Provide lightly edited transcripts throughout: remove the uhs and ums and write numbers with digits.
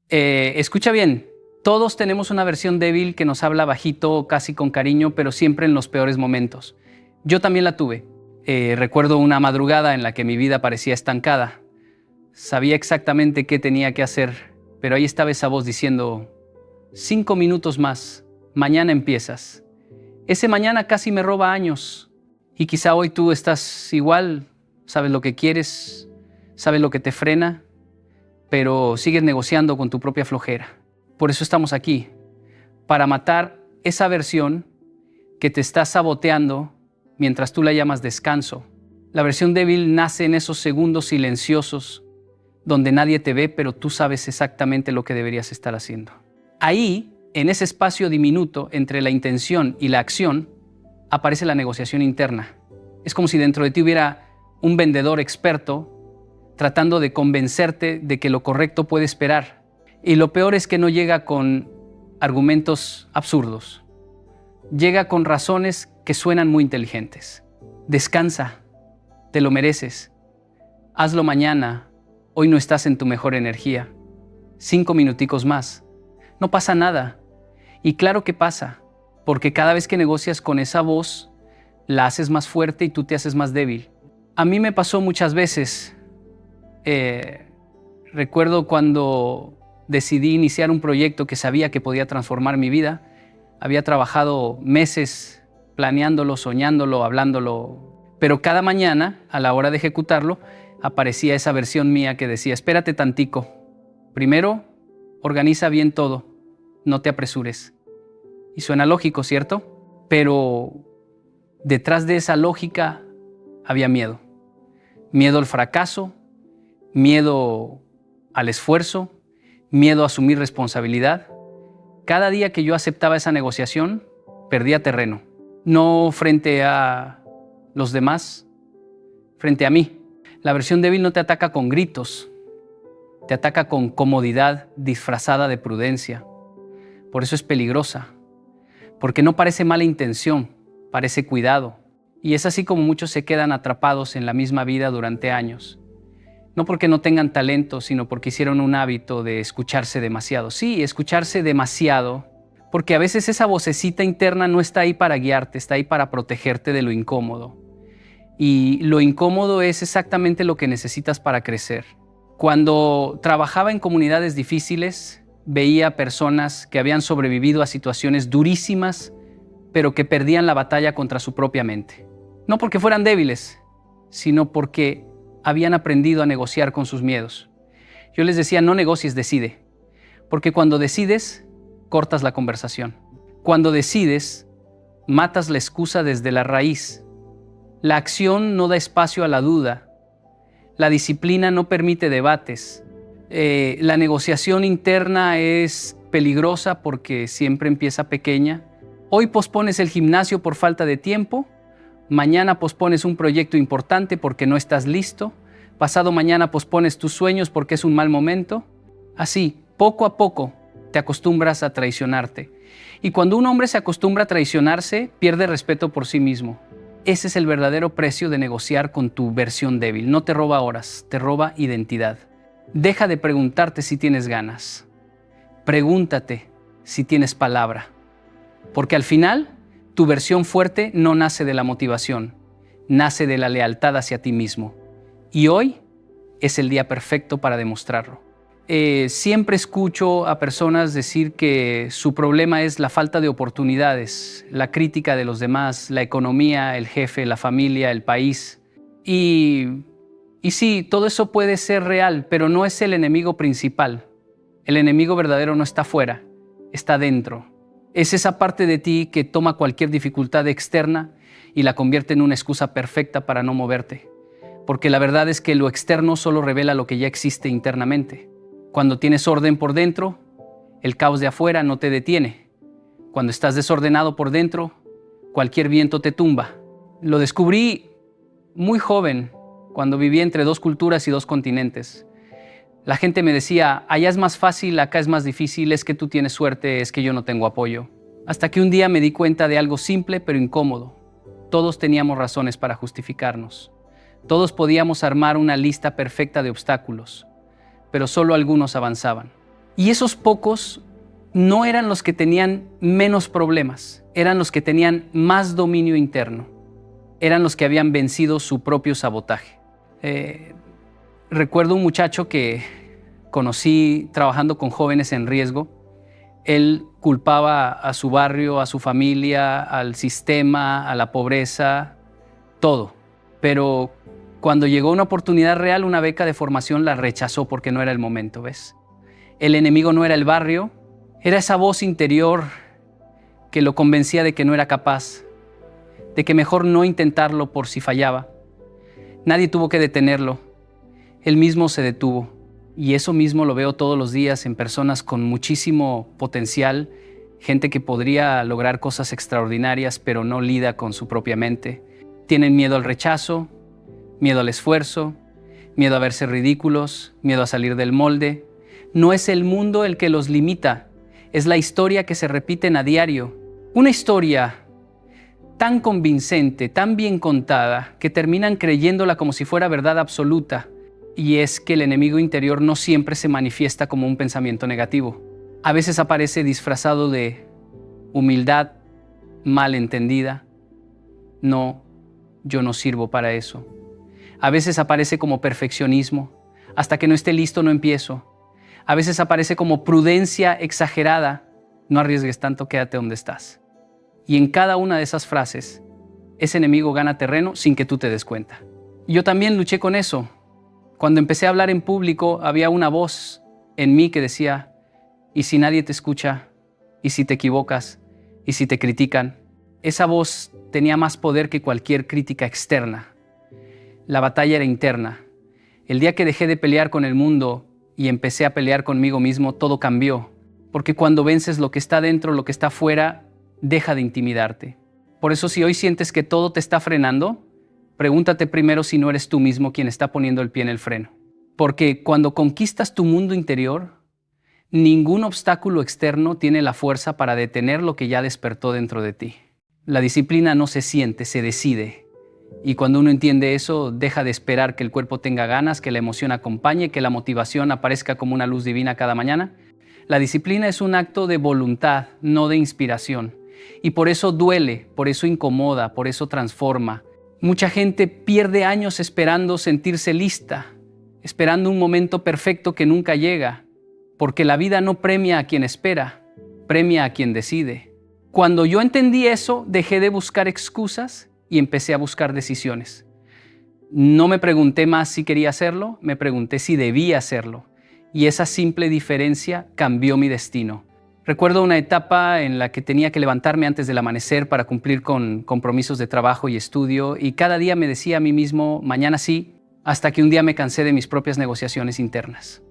Escucha bien, todos tenemos una versión débil que nos habla bajito, casi con cariño, pero siempre en los peores momentos. Yo también la tuve. Recuerdo una madrugada en la que mi vida parecía estancada. Sabía exactamente qué tenía que hacer, pero ahí estaba esa voz diciendo, 5 minutos más, mañana empiezas. Ese mañana casi me roba años. Y quizá hoy tú estás igual, sabes lo que quieres, sabes lo que te frena, pero sigues negociando con tu propia flojera. Por eso estamos aquí, para matar esa versión que te está saboteando mientras tú la llamas descanso. La versión débil nace en esos segundos silenciosos donde nadie te ve, pero tú sabes exactamente lo que deberías estar haciendo. Ahí, en ese espacio diminuto entre la intención y la acción, aparece la negociación interna. Es como si dentro de ti hubiera un vendedor experto tratando de convencerte de que lo correcto puede esperar. Y lo peor es que no llega con argumentos absurdos. Llega con razones que suenan muy inteligentes. Descansa, te lo mereces. Hazlo mañana, hoy no estás en tu mejor energía. 5 minuticos más. No pasa nada. Y claro que pasa, porque cada vez que negocias con esa voz, la haces más fuerte y tú te haces más débil. A mí me pasó muchas veces. Recuerdo cuando decidí iniciar un proyecto que sabía que podía transformar mi vida. Había trabajado meses planeándolo, soñándolo, hablándolo, pero cada mañana, a la hora de ejecutarlo, aparecía esa versión mía que decía, espérate tantico. Primero, organiza bien todo, no te apresures. Y suena lógico, ¿cierto? Pero detrás de esa lógica había miedo. Miedo al fracaso, miedo al esfuerzo, miedo a asumir responsabilidad. Cada día que yo aceptaba esa negociación, perdía terreno. No frente a los demás, frente a mí. La versión débil no te ataca con gritos, te ataca con comodidad disfrazada de prudencia. Por eso es peligrosa, porque no parece mala intención, parece cuidado. Y es así como muchos se quedan atrapados en la misma vida durante años. No porque no tengan talento, sino porque hicieron un hábito de escucharse demasiado. Sí, escucharse demasiado, porque a veces esa vocecita interna no está ahí para guiarte, está ahí para protegerte de lo incómodo. Y lo incómodo es exactamente lo que necesitas para crecer. Cuando trabajaba en comunidades difíciles, veía personas que habían sobrevivido a situaciones durísimas, pero que perdían la batalla contra su propia mente. No porque fueran débiles, sino porque habían aprendido a negociar con sus miedos. Yo les decía, no negocies, decide. Porque cuando decides, cortas la conversación. Cuando decides, matas la excusa desde la raíz. La acción no da espacio a la duda. La disciplina no permite debates. La negociación interna es peligrosa porque siempre empieza pequeña. Hoy pospones el gimnasio por falta de tiempo. Mañana pospones un proyecto importante porque no estás listo. Pasado mañana pospones tus sueños porque es un mal momento. Así, poco a poco, te acostumbras a traicionarte. Y cuando un hombre se acostumbra a traicionarse, pierde respeto por sí mismo. Ese es el verdadero precio de negociar con tu versión débil. No te roba horas, te roba identidad. Deja de preguntarte si tienes ganas. Pregúntate si tienes palabra. Porque al final, tu versión fuerte no nace de la motivación, nace de la lealtad hacia ti mismo. Y hoy es el día perfecto para demostrarlo. Siempre escucho a personas decir que su problema es la falta de oportunidades, la crítica de los demás, la economía, el jefe, la familia, el país. Y sí, todo eso puede ser real, pero no es el enemigo principal. El enemigo verdadero no está afuera, está dentro. Es esa parte de ti que toma cualquier dificultad externa y la convierte en una excusa perfecta para no moverte. Porque la verdad es que lo externo solo revela lo que ya existe internamente. Cuando tienes orden por dentro, el caos de afuera no te detiene. Cuando estás desordenado por dentro, cualquier viento te tumba. Lo descubrí muy joven, cuando viví entre 2 culturas y 2 continentes. La gente me decía, allá es más fácil, acá es más difícil, es que tú tienes suerte, es que yo no tengo apoyo. Hasta que un día me di cuenta de algo simple pero incómodo. Todos teníamos razones para justificarnos. Todos podíamos armar una lista perfecta de obstáculos, pero solo algunos avanzaban. Y esos pocos no eran los que tenían menos problemas, eran los que tenían más dominio interno, eran los que habían vencido su propio sabotaje. Recuerdo un muchacho que conocí trabajando con jóvenes en riesgo. Él culpaba a su barrio, a su familia, al sistema, a la pobreza, todo. Pero cuando llegó una oportunidad real, una beca de formación, la rechazó porque no era el momento, ¿ves? El enemigo no era el barrio, era esa voz interior que lo convencía de que no era capaz, de que mejor no intentarlo por si fallaba. Nadie tuvo que detenerlo, él mismo se detuvo. Y eso mismo lo veo todos los días en personas con muchísimo potencial, gente que podría lograr cosas extraordinarias, pero no lida con su propia mente. Tienen miedo al rechazo, miedo al esfuerzo, miedo a verse ridículos, miedo a salir del molde. No es el mundo el que los limita, es la historia que se repiten a diario. Una historia tan convincente, tan bien contada, que terminan creyéndola como si fuera verdad absoluta. Y es que el enemigo interior no siempre se manifiesta como un pensamiento negativo. A veces aparece disfrazado de humildad mal entendida. No, yo no sirvo para eso. A veces aparece como perfeccionismo. Hasta que no esté listo no empiezo. A veces aparece como prudencia exagerada. No arriesgues tanto, quédate donde estás. Y en cada una de esas frases, ese enemigo gana terreno sin que tú te des cuenta. Yo también luché con eso. Cuando empecé a hablar en público, había una voz en mí que decía, ¿y si nadie te escucha? ¿Y si te equivocas? ¿Y si te critican? Esa voz tenía más poder que cualquier crítica externa. La batalla era interna. El día que dejé de pelear con el mundo y empecé a pelear conmigo mismo, todo cambió. Porque cuando vences lo que está dentro, lo que está fuera, deja de intimidarte. Por eso, si hoy sientes que todo te está frenando, pregúntate primero si no eres tú mismo quien está poniendo el pie en el freno. Porque cuando conquistas tu mundo interior, ningún obstáculo externo tiene la fuerza para detener lo que ya despertó dentro de ti. La disciplina no se siente, se decide. Y cuando uno entiende eso, deja de esperar que el cuerpo tenga ganas, que la emoción acompañe, que la motivación aparezca como una luz divina cada mañana. La disciplina es un acto de voluntad, no de inspiración. Y por eso duele, por eso incomoda, por eso transforma. Mucha gente pierde años esperando sentirse lista, esperando un momento perfecto que nunca llega, porque la vida no premia a quien espera, premia a quien decide. Cuando yo entendí eso, dejé de buscar excusas y empecé a buscar decisiones. No me pregunté más si quería hacerlo, me pregunté si debía hacerlo. Y esa simple diferencia cambió mi destino. Recuerdo una etapa en la que tenía que levantarme antes del amanecer para cumplir con compromisos de trabajo y estudio, y cada día me decía a mí mismo, mañana sí, hasta que un día me cansé de mis propias negociaciones internas.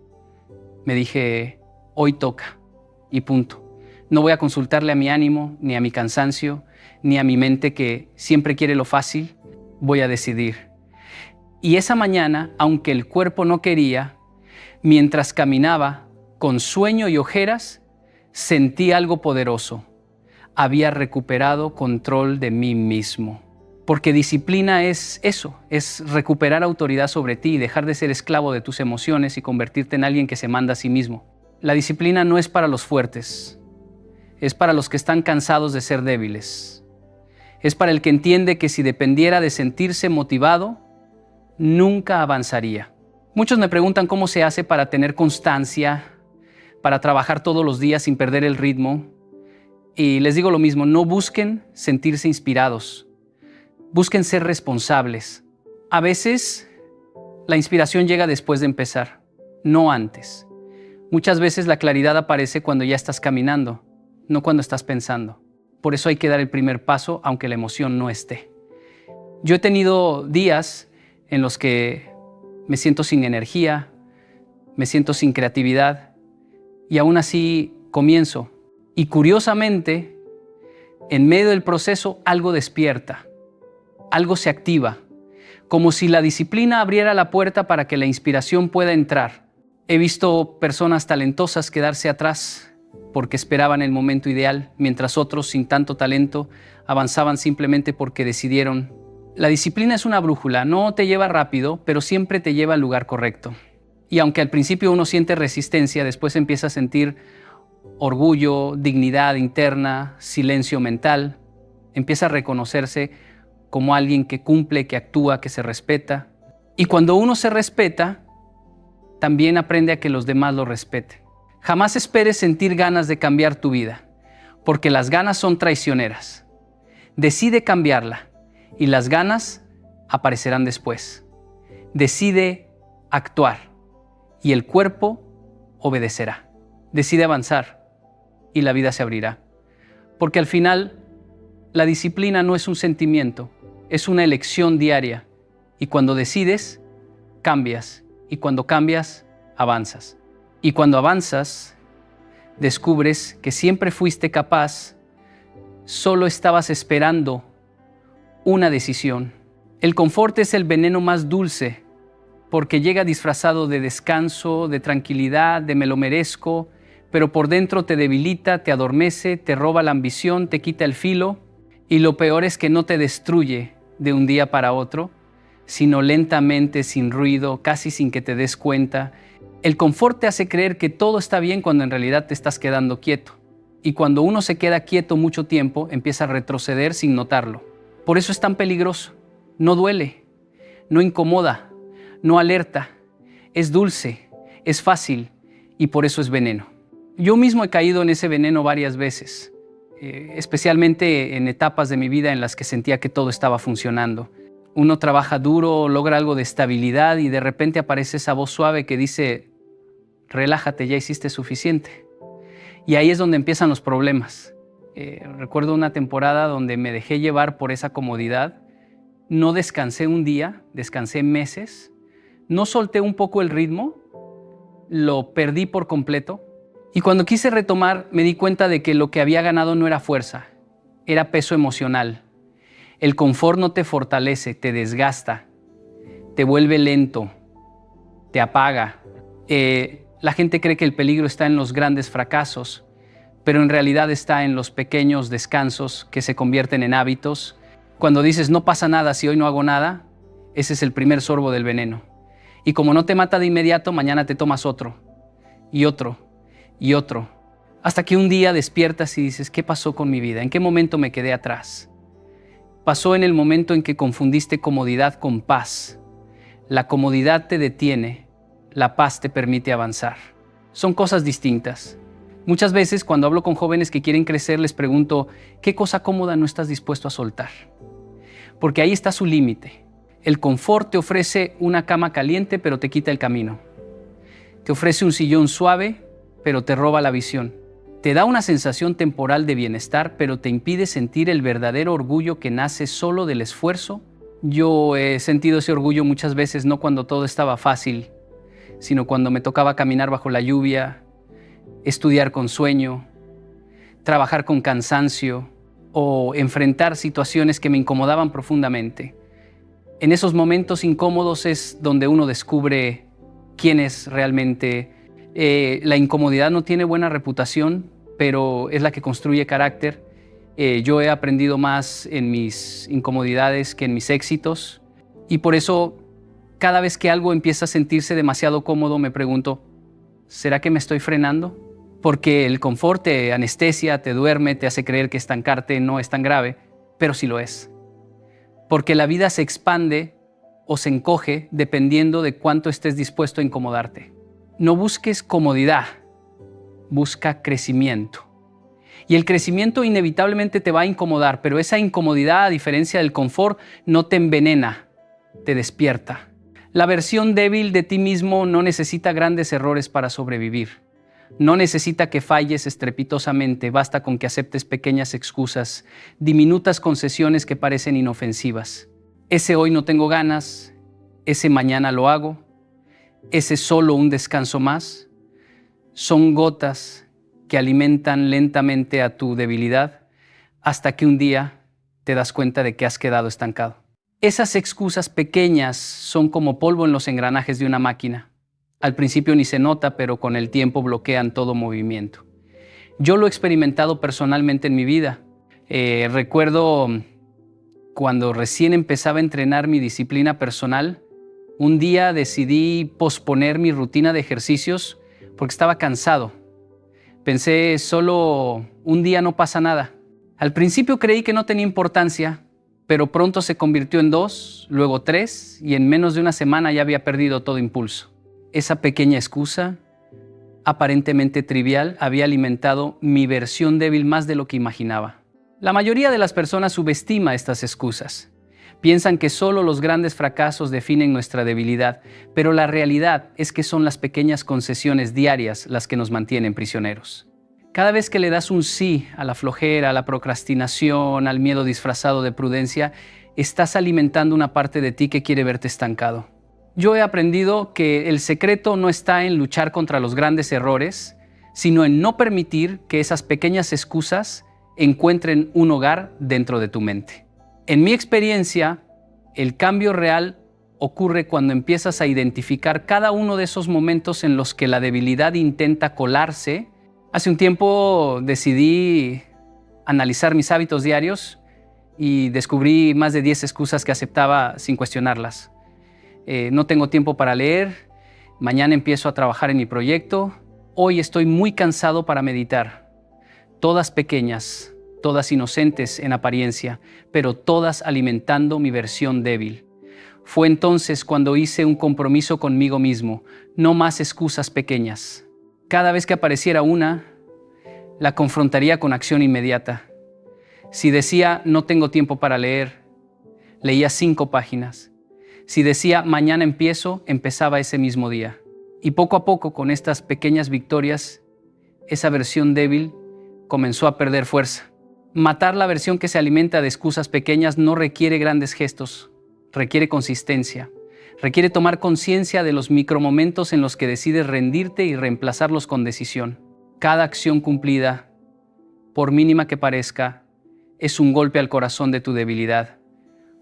Me dije, hoy toca, y punto. No voy a consultarle a mi ánimo, ni a mi cansancio, ni a mi mente que siempre quiere lo fácil. Voy a decidir. Y esa mañana, aunque el cuerpo no quería, mientras caminaba con sueño y ojeras, sentí algo poderoso. Había recuperado control de mí mismo. Porque disciplina es eso, es recuperar autoridad sobre ti y dejar de ser esclavo de tus emociones y convertirte en alguien que se manda a sí mismo. La disciplina no es para los fuertes, es para los que están cansados de ser débiles. Es para el que entiende que si dependiera de sentirse motivado, nunca avanzaría. Muchos me preguntan cómo se hace para tener constancia, para trabajar todos los días sin perder el ritmo. Y les digo lo mismo, no busquen sentirse inspirados, busquen ser responsables. A veces la inspiración llega después de empezar, no antes. Muchas veces la claridad aparece cuando ya estás caminando, no cuando estás pensando. Por eso hay que dar el primer paso, aunque la emoción no esté. Yo he tenido días en los que me siento sin energía, me siento sin creatividad, y aún así comienzo. Y curiosamente, en medio del proceso, algo despierta, algo se activa, como si la disciplina abriera la puerta para que la inspiración pueda entrar. He visto personas talentosas quedarse atrás porque esperaban el momento ideal, mientras otros sin tanto talento avanzaban simplemente porque decidieron. La disciplina es una brújula, no te lleva rápido, pero siempre te lleva al lugar correcto. Y aunque al principio uno siente resistencia, después empieza a sentir orgullo, dignidad interna, silencio mental. Empieza a reconocerse como alguien que cumple, que actúa, que se respeta. Y cuando uno se respeta, también aprende a que los demás lo respeten. Jamás esperes sentir ganas de cambiar tu vida, porque las ganas son traicioneras. Decide cambiarla y las ganas aparecerán después. Decide actuar y el cuerpo obedecerá. Decide avanzar y la vida se abrirá. Porque al final, la disciplina no es un sentimiento, es una elección diaria. Y cuando decides, cambias. Y cuando cambias, avanzas. Y cuando avanzas, descubres que siempre fuiste capaz, solo estabas esperando una decisión. El confort es el veneno más dulce porque llega disfrazado de descanso, de tranquilidad, de me lo merezco, pero por dentro te debilita, te adormece, te roba la ambición, te quita el filo y lo peor es que no te destruye de un día para otro, sino lentamente, sin ruido, casi sin que te des cuenta. El confort te hace creer que todo está bien cuando en realidad te estás quedando quieto. Y cuando uno se queda quieto mucho tiempo, empieza a retroceder sin notarlo. Por eso es tan peligroso. No duele, no incomoda, no alerta. Es dulce, es fácil y por eso es veneno. Yo mismo he caído en ese veneno varias veces, especialmente en etapas de mi vida en las que sentía que todo estaba funcionando. Uno trabaja duro, logra algo de estabilidad y de repente aparece esa voz suave que dice, relájate, ya hiciste suficiente. Y ahí es donde empiezan los problemas. Recuerdo una temporada donde me dejé llevar por esa comodidad. No descansé un día, descansé meses. No solté un poco el ritmo, lo perdí por completo. Y cuando quise retomar, me di cuenta de que lo que había ganado no era fuerza, era peso emocional. El confort no te fortalece, te desgasta, te vuelve lento, te apaga. La gente cree que el peligro está en los grandes fracasos, pero en realidad está en los pequeños descansos que se convierten en hábitos. Cuando dices no pasa nada si hoy no hago nada, ese es el primer sorbo del veneno. Y como no te mata de inmediato, mañana te tomas otro, y otro, y otro, hasta que un día despiertas y dices, ¿qué pasó con mi vida? ¿En qué momento me quedé atrás? Pasó en el momento en que confundiste comodidad con paz. La comodidad te detiene, la paz te permite avanzar. Son cosas distintas. Muchas veces cuando hablo con jóvenes que quieren crecer les pregunto, ¿qué cosa cómoda no estás dispuesto a soltar? Porque ahí está su límite. El confort te ofrece una cama caliente pero te quita el camino. Te ofrece un sillón suave pero te roba la visión. Te da una sensación temporal de bienestar, pero te impide sentir el verdadero orgullo que nace solo del esfuerzo. Yo he sentido ese orgullo muchas veces, no cuando todo estaba fácil, sino cuando me tocaba caminar bajo la lluvia, estudiar con sueño, trabajar con cansancio o enfrentar situaciones que me incomodaban profundamente. En esos momentos incómodos es donde uno descubre quién es realmente. La incomodidad no tiene buena reputación, pero es la que construye carácter. Yo he aprendido más en mis incomodidades que en mis éxitos y por eso cada vez que algo empieza a sentirse demasiado cómodo me pregunto, ¿será que me estoy frenando? Porque el confort te anestesia, te duerme, te hace creer que estancarte no es tan grave, pero sí lo es. Porque la vida se expande o se encoge dependiendo de cuánto estés dispuesto a incomodarte. No busques comodidad, busca crecimiento. Y el crecimiento inevitablemente te va a incomodar, pero esa incomodidad, a diferencia del confort, no te envenena, te despierta. La versión débil de ti mismo no necesita grandes errores para sobrevivir. No necesita que falles estrepitosamente, basta con que aceptes pequeñas excusas, diminutas concesiones que parecen inofensivas. Ese hoy no tengo ganas, ese mañana lo hago, ese solo un descanso más, son gotas que alimentan lentamente a tu debilidad hasta que un día te das cuenta de que has quedado estancado. Esas excusas pequeñas son como polvo en los engranajes de una máquina. Al principio ni se nota, pero con el tiempo bloquean todo movimiento. Yo lo he experimentado personalmente en mi vida. Recuerdo cuando recién empezaba a entrenar mi disciplina personal, Un día decidí posponer mi rutina de ejercicios porque estaba cansado. Pensé, solo un día no pasa nada. Al principio creí que no tenía importancia, pero pronto se convirtió en 2, luego 3, y en menos de una semana ya había perdido todo impulso. Esa pequeña excusa, aparentemente trivial, había alimentado mi versión débil más de lo que imaginaba. La mayoría de las personas subestima estas excusas. Piensan que solo los grandes fracasos definen nuestra debilidad, pero la realidad es que son las pequeñas concesiones diarias las que nos mantienen prisioneros. Cada vez que le das un sí a la flojera, a la procrastinación, al miedo disfrazado de prudencia, estás alimentando una parte de ti que quiere verte estancado. Yo he aprendido que el secreto no está en luchar contra los grandes errores, sino en no permitir que esas pequeñas excusas encuentren un hogar dentro de tu mente. En mi experiencia, el cambio real ocurre cuando empiezas a identificar cada uno de esos momentos en los que la debilidad intenta colarse. Hace un tiempo decidí analizar mis hábitos diarios y descubrí más de 10 excusas que aceptaba sin cuestionarlas. No tengo tiempo para leer, mañana empiezo a trabajar en mi proyecto, hoy estoy muy cansado para meditar. Todas pequeñas, todas inocentes en apariencia, pero todas alimentando mi versión débil. Fue entonces cuando hice un compromiso conmigo mismo, no más excusas pequeñas. Cada vez que apareciera una, la confrontaría con acción inmediata. Si decía, no tengo tiempo para leer, leía 5 páginas. Si decía, mañana empiezo, empezaba ese mismo día. Y poco a poco, con estas pequeñas victorias, esa versión débil comenzó a perder fuerza. Matar la versión que se alimenta de excusas pequeñas no requiere grandes gestos, requiere consistencia. Requiere tomar conciencia de los micromomentos en los que decides rendirte y reemplazarlos con decisión. Cada acción cumplida, por mínima que parezca, es un golpe al corazón de tu debilidad.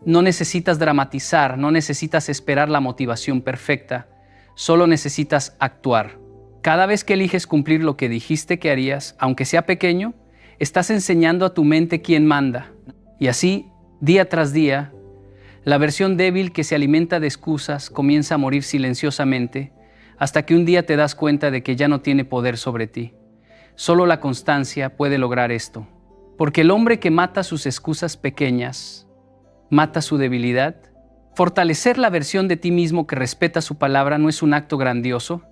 No necesitas dramatizar, no necesitas esperar la motivación perfecta, solo necesitas actuar. Cada vez que eliges cumplir lo que dijiste que harías, aunque sea pequeño, estás enseñando a tu mente quién manda. Y así, día tras día, la versión débil que se alimenta de excusas comienza a morir silenciosamente hasta que un día te das cuenta de que ya no tiene poder sobre ti. Solo la constancia puede lograr esto. Porque el hombre que mata sus excusas pequeñas, mata su debilidad. Fortalecer la versión de ti mismo que respeta su palabra no es un acto grandioso,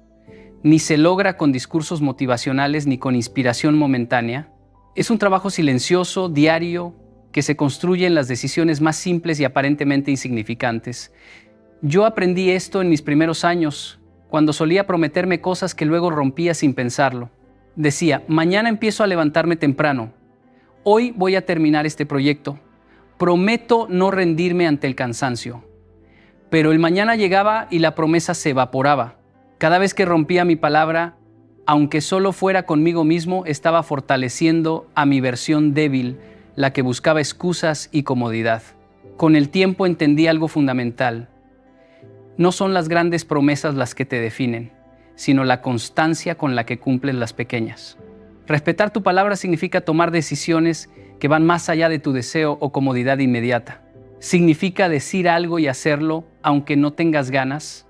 ni se logra con discursos motivacionales ni con inspiración momentánea. Es un trabajo silencioso, diario, que se construye en las decisiones más simples y aparentemente insignificantes. Yo aprendí esto en mis primeros años, cuando solía prometerme cosas que luego rompía sin pensarlo. Decía, mañana empiezo a levantarme temprano. Hoy voy a terminar este proyecto. Prometo no rendirme ante el cansancio. Pero el mañana llegaba y la promesa se evaporaba. Cada vez que rompía mi palabra, aunque solo fuera conmigo mismo, estaba fortaleciendo a mi versión débil, la que buscaba excusas y comodidad. Con el tiempo entendí algo fundamental. No son las grandes promesas las que te definen, sino la constancia con la que cumples las pequeñas. Respetar tu palabra significa tomar decisiones que van más allá de tu deseo o comodidad inmediata. Significa decir algo y hacerlo aunque no tengas ganas,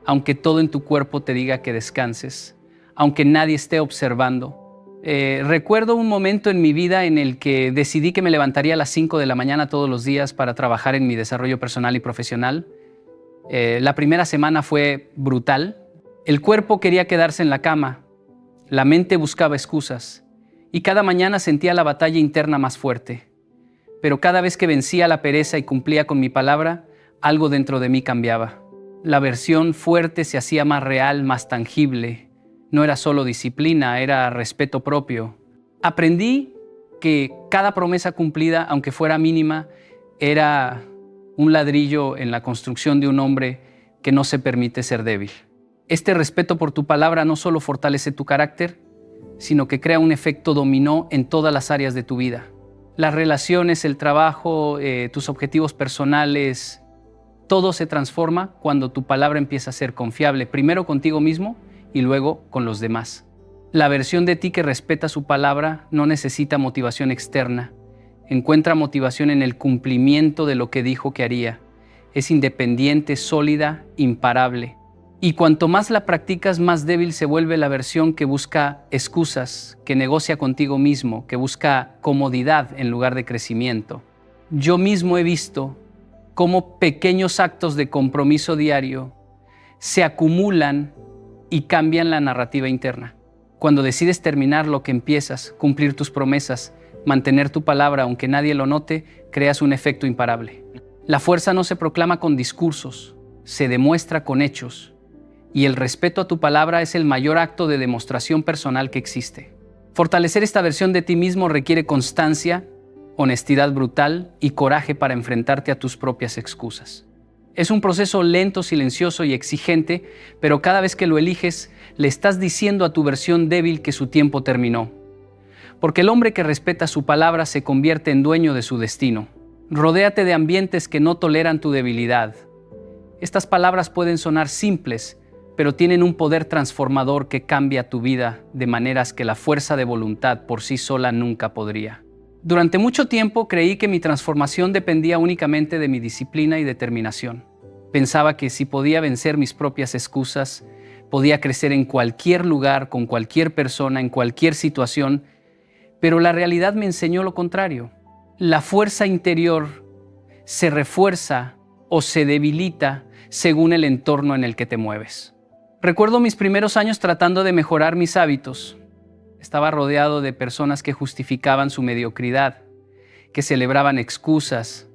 aunque todo en tu cuerpo te diga que descanses, aunque nadie esté observando. Recuerdo un momento en mi vida en el que decidí que me levantaría a las 5 de la mañana todos los días para trabajar en mi desarrollo personal y profesional. La primera semana fue brutal. El cuerpo quería quedarse en la cama, la mente buscaba excusas y cada mañana sentía la batalla interna más fuerte. Pero cada vez que vencía la pereza y cumplía con mi palabra, algo dentro de mí cambiaba. La versión fuerte se hacía más real, más tangible. No era solo disciplina, era respeto propio. Aprendí que cada promesa cumplida, aunque fuera mínima, era un ladrillo en la construcción de un hombre que no se permite ser débil. Este respeto por tu palabra no solo fortalece tu carácter, sino que crea un efecto dominó en todas las áreas de tu vida. Las relaciones, el trabajo, tus objetivos personales, todo se transforma cuando tu palabra empieza a ser confiable, primero contigo mismo y luego con los demás. La versión de ti que respeta su palabra no necesita motivación externa. Encuentra motivación en el cumplimiento de lo que dijo que haría, es independiente, sólida, imparable. Y cuanto más la practicas, más débil se vuelve la versión que busca excusas, que negocia contigo mismo, que busca comodidad en lugar de crecimiento. Yo mismo he visto cómo pequeños actos de compromiso diario se acumulan y cambian la narrativa interna. Cuando decides terminar lo que empiezas, cumplir tus promesas, mantener tu palabra aunque nadie lo note, creas un efecto imparable. La fuerza no se proclama con discursos, se demuestra con hechos. Y el respeto a tu palabra es el mayor acto de demostración personal que existe. Fortalecer esta versión de ti mismo requiere constancia, honestidad brutal y coraje para enfrentarte a tus propias excusas. Es un proceso lento, silencioso y exigente, pero cada vez que lo eliges, le estás diciendo a tu versión débil que su tiempo terminó. Porque el hombre que respeta su palabra se convierte en dueño de su destino. Rodéate de ambientes que no toleran tu debilidad. Estas palabras pueden sonar simples, pero tienen un poder transformador que cambia tu vida de maneras que la fuerza de voluntad por sí sola nunca podría. Durante mucho tiempo creí que mi transformación dependía únicamente de mi disciplina y determinación. Pensaba que si podía vencer mis propias excusas, podía crecer en cualquier lugar, con cualquier persona, en cualquier situación, pero la realidad me enseñó lo contrario. La fuerza interior se refuerza o se debilita según el entorno en el que te mueves. Recuerdo mis primeros años tratando de mejorar mis hábitos. Estaba rodeado de personas que justificaban su mediocridad, que celebraban excusas,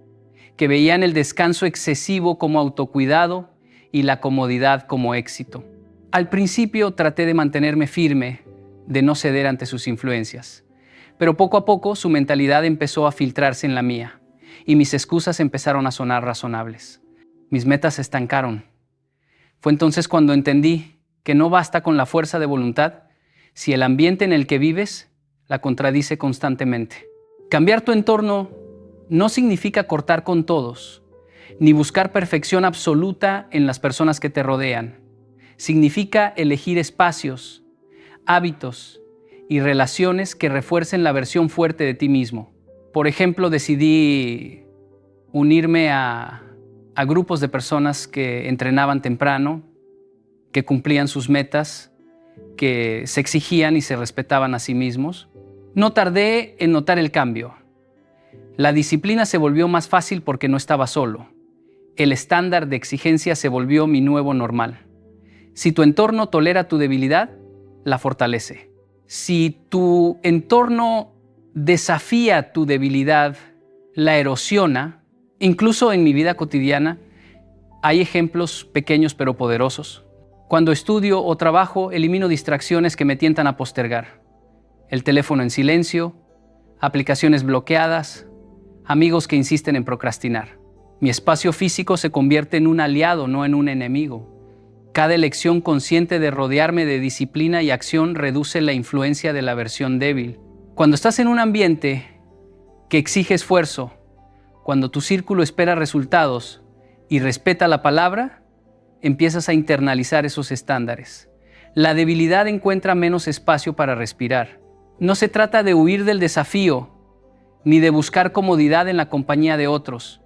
que veían el descanso excesivo como autocuidado y la comodidad como éxito. Al principio traté de mantenerme firme, de no ceder ante sus influencias, pero poco a poco su mentalidad empezó a filtrarse en la mía y mis excusas empezaron a sonar razonables. Mis metas se estancaron. Fue entonces cuando entendí que no basta con la fuerza de voluntad si el ambiente en el que vives la contradice constantemente. Cambiar tu entorno no significa cortar con todos, ni buscar perfección absoluta en las personas que te rodean. Significa elegir espacios, hábitos y relaciones que refuercen la versión fuerte de ti mismo. Por ejemplo, decidí unirme a grupos de personas que entrenaban temprano, que cumplían sus metas, que se exigían y se respetaban a sí mismos. No tardé en notar el cambio. La disciplina se volvió más fácil porque no estaba solo. El estándar de exigencia se volvió mi nuevo normal. Si tu entorno tolera tu debilidad, la fortalece. Si tu entorno desafía tu debilidad, la erosiona. Incluso en mi vida cotidiana hay ejemplos pequeños pero poderosos. Cuando estudio o trabajo, elimino distracciones que me tientan a postergar. El teléfono en silencio, aplicaciones bloqueadas, amigos que insisten en procrastinar. Mi espacio físico se convierte en un aliado, no en un enemigo. Cada elección consciente de rodearme de disciplina y acción reduce la influencia de la versión débil. Cuando estás en un ambiente que exige esfuerzo, cuando tu círculo espera resultados y respeta la palabra, empiezas a internalizar esos estándares. La debilidad encuentra menos espacio para respirar. No se trata de huir del desafío, ni de buscar comodidad en la compañía de otros.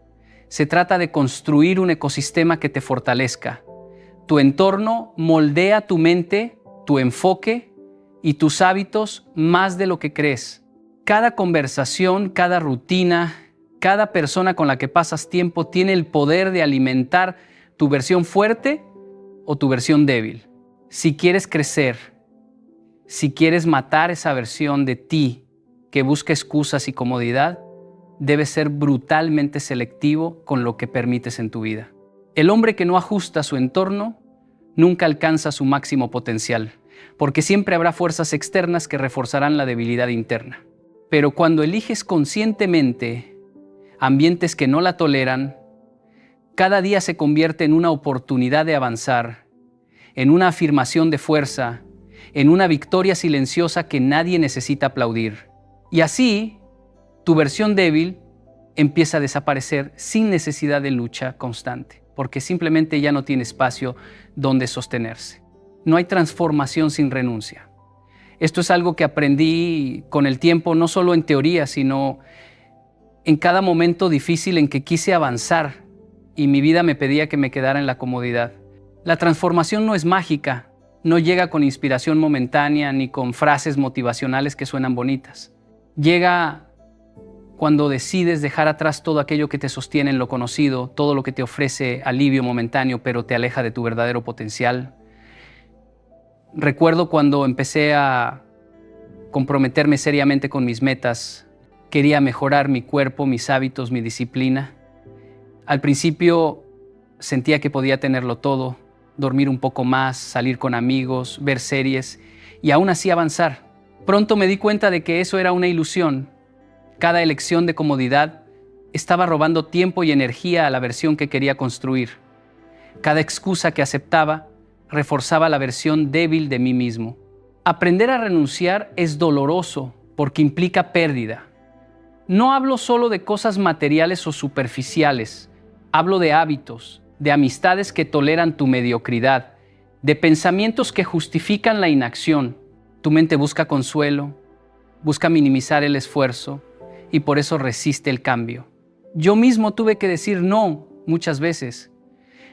Se trata de construir un ecosistema que te fortalezca. Tu entorno moldea tu mente, tu enfoque y tus hábitos más de lo que crees. Cada conversación, cada rutina, cada persona con la que pasas tiempo tiene el poder de alimentar tu versión fuerte o tu versión débil. Si quieres crecer, si quieres matar esa versión de ti que busca excusas y comodidad, debes ser brutalmente selectivo con lo que permites en tu vida. El hombre que no ajusta su entorno nunca alcanza su máximo potencial, porque siempre habrá fuerzas externas que reforzarán la debilidad interna. Pero cuando eliges conscientemente ambientes que no la toleran, cada día se convierte en una oportunidad de avanzar, en una afirmación de fuerza, en una victoria silenciosa que nadie necesita aplaudir. Y así, tu versión débil empieza a desaparecer sin necesidad de lucha constante, porque simplemente ya no tiene espacio donde sostenerse. No hay transformación sin renuncia. Esto es algo que aprendí con el tiempo, no solo en teoría, sino en cada momento difícil en que quise avanzar y mi vida me pedía que me quedara en la comodidad. La transformación no es mágica, no llega con inspiración momentánea ni con frases motivacionales que suenan bonitas. Llega cuando decides dejar atrás todo aquello que te sostiene en lo conocido, todo lo que te ofrece alivio momentáneo, pero te aleja de tu verdadero potencial. Recuerdo cuando empecé a comprometerme seriamente con mis metas. Quería mejorar mi cuerpo, mis hábitos, mi disciplina. Al principio sentía que podía tenerlo todo, dormir un poco más, salir con amigos, ver series y aún así avanzar. Pronto me di cuenta de que eso era una ilusión. Cada elección de comodidad estaba robando tiempo y energía a la versión que quería construir. Cada excusa que aceptaba reforzaba la versión débil de mí mismo. Aprender a renunciar es doloroso porque implica pérdida. No hablo solo de cosas materiales o superficiales, hablo de hábitos, de amistades que toleran tu mediocridad, de pensamientos que justifican la inacción. Tu mente busca consuelo, busca minimizar el esfuerzo y por eso resiste el cambio. Yo mismo tuve que decir no muchas veces.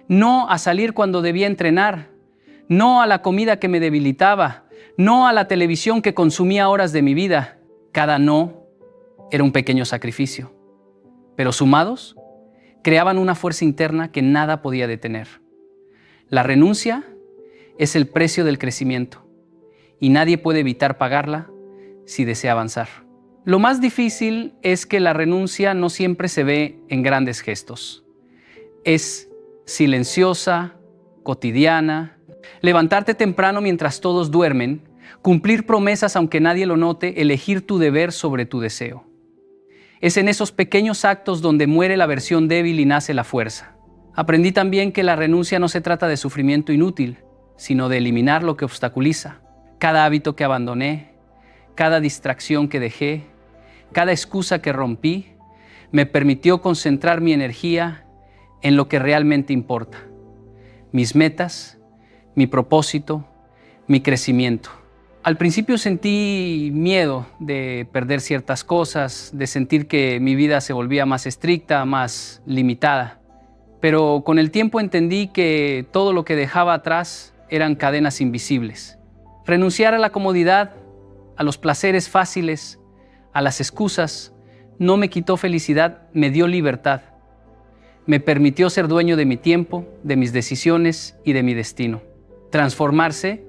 No a salir cuando debía entrenar, no a la comida que me debilitaba, no a la televisión que consumía horas de mi vida. Cada no era un pequeño sacrificio, pero sumados, creaban una fuerza interna que nada podía detener. La renuncia es el precio del crecimiento y nadie puede evitar pagarla si desea avanzar. Lo más difícil es que la renuncia no siempre se ve en grandes gestos. Es silenciosa, cotidiana, levantarte temprano mientras todos duermen, cumplir promesas aunque nadie lo note, elegir tu deber sobre tu deseo. Es en esos pequeños actos donde muere la versión débil y nace la fuerza. Aprendí también que la renuncia no se trata de sufrimiento inútil, sino de eliminar lo que obstaculiza. Cada hábito que abandoné, cada distracción que dejé, cada excusa que rompí, me permitió concentrar mi energía en lo que realmente importa. Mis metas, mi propósito, mi crecimiento. Al principio sentí miedo de perder ciertas cosas, de sentir que mi vida se volvía más estricta, más limitada. Pero con el tiempo entendí que todo lo que dejaba atrás eran cadenas invisibles. Renunciar a la comodidad, a los placeres fáciles, a las excusas, no me quitó felicidad, me dio libertad. Me permitió ser dueño de mi tiempo, de mis decisiones y de mi destino. Transformarse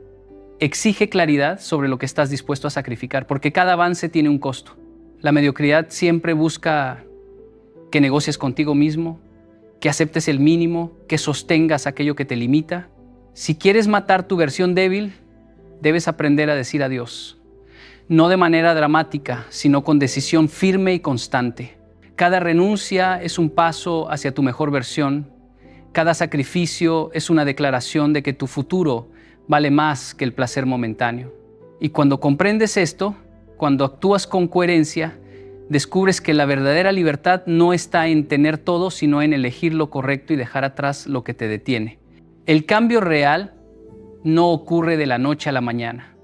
exige claridad sobre lo que estás dispuesto a sacrificar, porque cada avance tiene un costo. La mediocridad siempre busca que negocies contigo mismo, que aceptes el mínimo, que sostengas aquello que te limita. Si quieres matar tu versión débil, debes aprender a decir adiós. No de manera dramática, sino con decisión firme y constante. Cada renuncia es un paso hacia tu mejor versión. Cada sacrificio es una declaración de que tu futuro vale más que el placer momentáneo. Y cuando comprendes esto, cuando actúas con coherencia, descubres que la verdadera libertad no está en tener todo, sino en elegir lo correcto y dejar atrás lo que te detiene. El cambio real no ocurre de la noche a la mañana.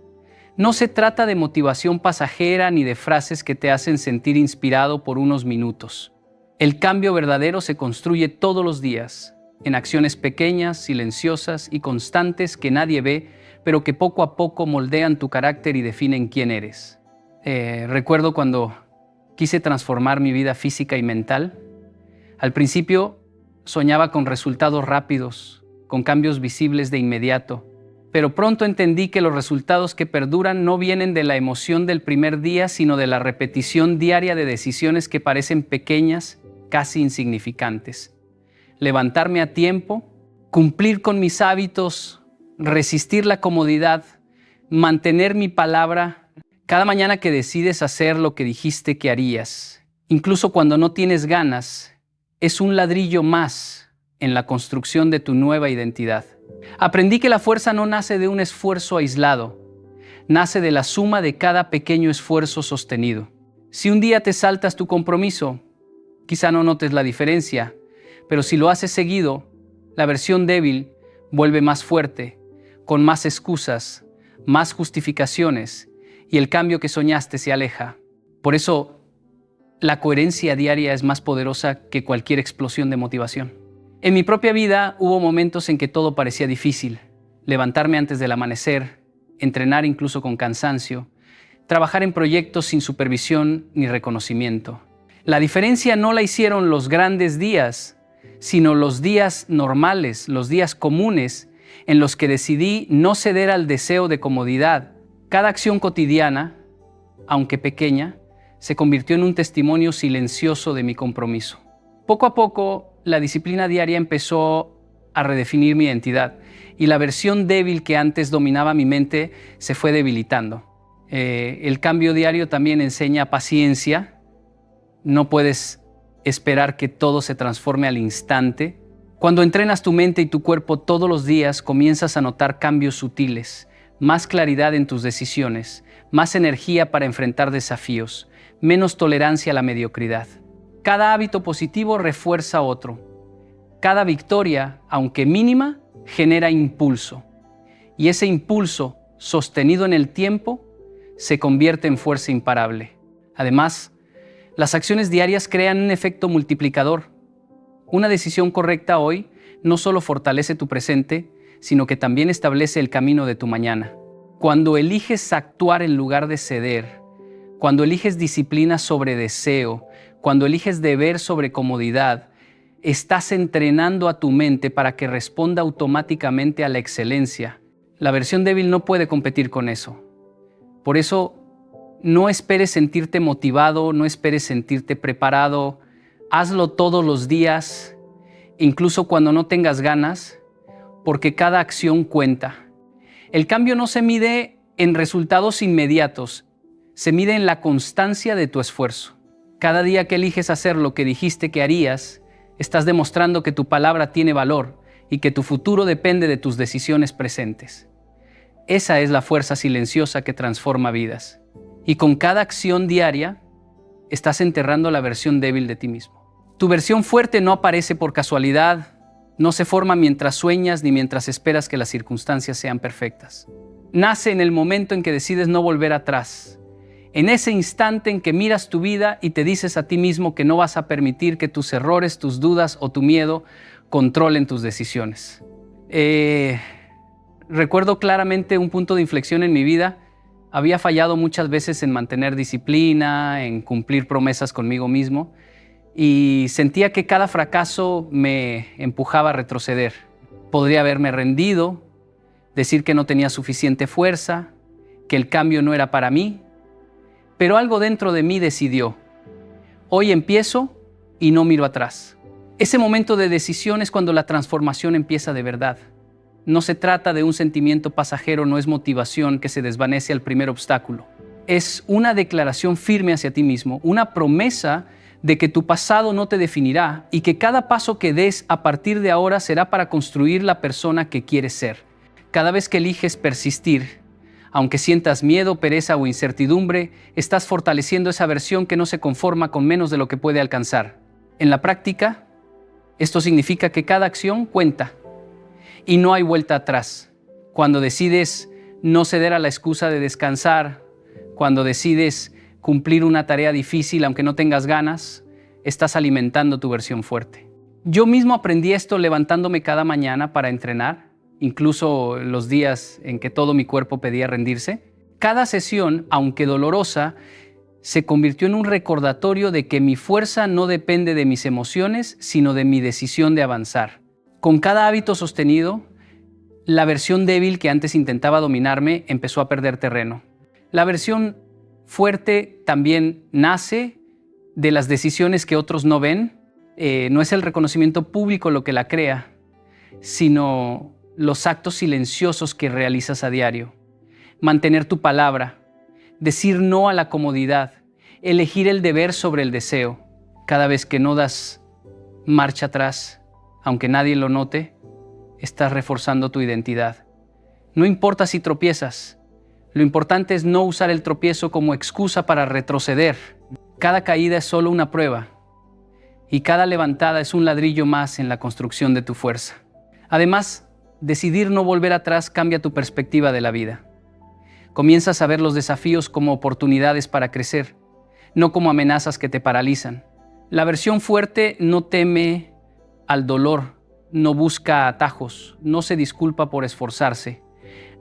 No se trata de motivación pasajera ni de frases que te hacen sentir inspirado por unos minutos. El cambio verdadero se construye todos los días, en acciones pequeñas, silenciosas y constantes que nadie ve, pero que poco a poco moldean tu carácter y definen quién eres. Recuerdo cuando quise transformar mi vida física y mental. Al principio soñaba con resultados rápidos, con cambios visibles de inmediato, pero pronto entendí que los resultados que perduran no vienen de la emoción del primer día, sino de la repetición diaria de decisiones que parecen pequeñas, casi insignificantes. Levantarme a tiempo, cumplir con mis hábitos, resistir la comodidad, mantener mi palabra. Cada mañana que decides hacer lo que dijiste que harías, incluso cuando no tienes ganas, es un ladrillo más en la construcción de tu nueva identidad. Aprendí que la fuerza no nace de un esfuerzo aislado, nace de la suma de cada pequeño esfuerzo sostenido. Si un día te saltas tu compromiso, quizá no notes la diferencia, pero si lo haces seguido, la versión débil vuelve más fuerte, con más excusas, más justificaciones, y el cambio que soñaste se aleja. Por eso, la coherencia diaria es más poderosa que cualquier explosión de motivación. En mi propia vida hubo momentos en que todo parecía difícil. Levantarme antes del amanecer, entrenar incluso con cansancio, trabajar en proyectos sin supervisión ni reconocimiento. La diferencia no la hicieron los grandes días, sino los días normales, los días comunes, en los que decidí no ceder al deseo de comodidad. Cada acción cotidiana, aunque pequeña, se convirtió en un testimonio silencioso de mi compromiso. Poco a poco, la disciplina diaria empezó a redefinir mi identidad y la versión débil que antes dominaba mi mente se fue debilitando. El cambio diario también enseña paciencia. No puedes esperar que todo se transforme al instante. Cuando entrenas tu mente y tu cuerpo todos los días, comienzas a notar cambios sutiles, más claridad en tus decisiones, más energía para enfrentar desafíos, menos tolerancia a la mediocridad. Cada hábito positivo refuerza otro. Cada victoria, aunque mínima, genera impulso. Y ese impulso, sostenido en el tiempo, se convierte en fuerza imparable. Además, las acciones diarias crean un efecto multiplicador. Una decisión correcta hoy no solo fortalece tu presente, sino que también establece el camino de tu mañana. Cuando eliges actuar en lugar de ceder, cuando eliges disciplina sobre deseo, cuando eliges deber sobre comodidad, estás entrenando a tu mente para que responda automáticamente a la excelencia. La versión débil no puede competir con eso. Por eso, no esperes sentirte motivado, no esperes sentirte preparado. Hazlo todos los días, incluso cuando no tengas ganas, porque cada acción cuenta. El cambio no se mide en resultados inmediatos, se mide en la constancia de tu esfuerzo. Cada día que eliges hacer lo que dijiste que harías, estás demostrando que tu palabra tiene valor y que tu futuro depende de tus decisiones presentes. Esa es la fuerza silenciosa que transforma vidas. Y con cada acción diaria, estás enterrando la versión débil de ti mismo. Tu versión fuerte no aparece por casualidad, no se forma mientras sueñas ni mientras esperas que las circunstancias sean perfectas. Nace en el momento en que decides no volver atrás, en ese instante en que miras tu vida y te dices a ti mismo que no vas a permitir que tus errores, tus dudas o tu miedo controlen tus decisiones. Recuerdo claramente un punto de inflexión en mi vida. Había fallado muchas veces en mantener disciplina, en cumplir promesas conmigo mismo, y sentía que cada fracaso me empujaba a retroceder. Podría haberme rendido, decir que no tenía suficiente fuerza, que el cambio no era para mí, pero algo dentro de mí decidió: hoy empiezo y no miro atrás. Ese momento de decisión es cuando la transformación empieza de verdad. No se trata de un sentimiento pasajero, no es motivación que se desvanece al primer obstáculo. Es una declaración firme hacia ti mismo, una promesa de que tu pasado no te definirá y que cada paso que des a partir de ahora será para construir la persona que quieres ser. Cada vez que eliges persistir, aunque sientas miedo, pereza o incertidumbre, estás fortaleciendo esa versión que no se conforma con menos de lo que puede alcanzar. En la práctica, esto significa que cada acción cuenta y no hay vuelta atrás. Cuando decides no ceder a la excusa de descansar, cuando decides cumplir una tarea difícil aunque no tengas ganas, estás alimentando tu versión fuerte. Yo mismo aprendí esto levantándome cada mañana para entrenar, incluso los días en que todo mi cuerpo pedía rendirse. Cada sesión, aunque dolorosa, se convirtió en un recordatorio de que mi fuerza no depende de mis emociones, sino de mi decisión de avanzar. Con cada hábito sostenido, la versión débil que antes intentaba dominarme empezó a perder terreno. La versión fuerte también nace de las decisiones que otros no ven. No es el reconocimiento público lo que la crea, sino los actos silenciosos que realizas a diario. Mantener tu palabra, decir no a la comodidad, elegir el deber sobre el deseo. Cada vez que no das marcha atrás, aunque nadie lo note, estás reforzando tu identidad. No importa si tropiezas, lo importante es no usar el tropiezo como excusa para retroceder. Cada caída es solo una prueba y cada levantada es un ladrillo más en la construcción de tu fuerza. Además, decidir no volver atrás cambia tu perspectiva de la vida. Comienzas a ver los desafíos como oportunidades para crecer, no como amenazas que te paralizan. La versión fuerte no teme al dolor, no busca atajos, no se disculpa por esforzarse.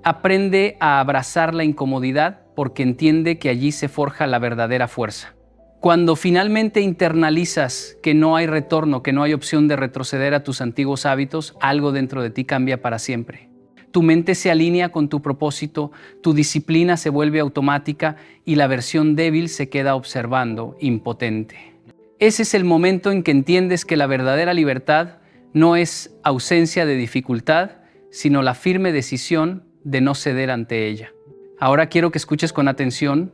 Aprende a abrazar la incomodidad porque entiende que allí se forja la verdadera fuerza. Cuando finalmente internalizas que no hay retorno, que no hay opción de retroceder a tus antiguos hábitos, algo dentro de ti cambia para siempre. Tu mente se alinea con tu propósito, tu disciplina se vuelve automática y la versión débil se queda observando, impotente. Ese es el momento en que entiendes que la verdadera libertad no es ausencia de dificultad, sino la firme decisión de no ceder ante ella. Ahora quiero que escuches con atención,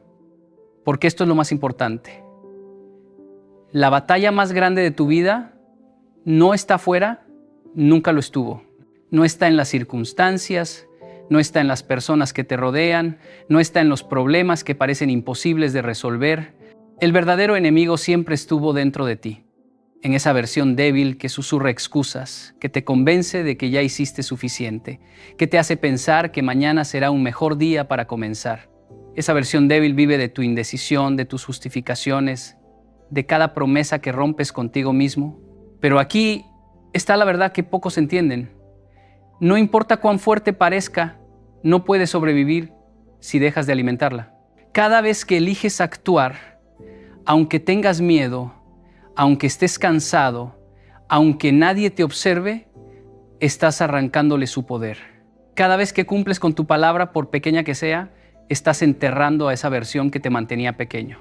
porque esto es lo más importante. La batalla más grande de tu vida no está afuera, nunca lo estuvo. No está en las circunstancias, no está en las personas que te rodean, no está en los problemas que parecen imposibles de resolver. El verdadero enemigo siempre estuvo dentro de ti, en esa versión débil que susurra excusas, que te convence de que ya hiciste suficiente, que te hace pensar que mañana será un mejor día para comenzar. Esa versión débil vive de tu indecisión, de tus justificaciones, de cada promesa que rompes contigo mismo. Pero aquí está la verdad que pocos entienden. No importa cuán fuerte parezca, no puedes sobrevivir si dejas de alimentarla. Cada vez que eliges actuar, aunque tengas miedo, aunque estés cansado, aunque nadie te observe, estás arrancándole su poder. Cada vez que cumples con tu palabra, por pequeña que sea, estás enterrando a esa versión que te mantenía pequeño.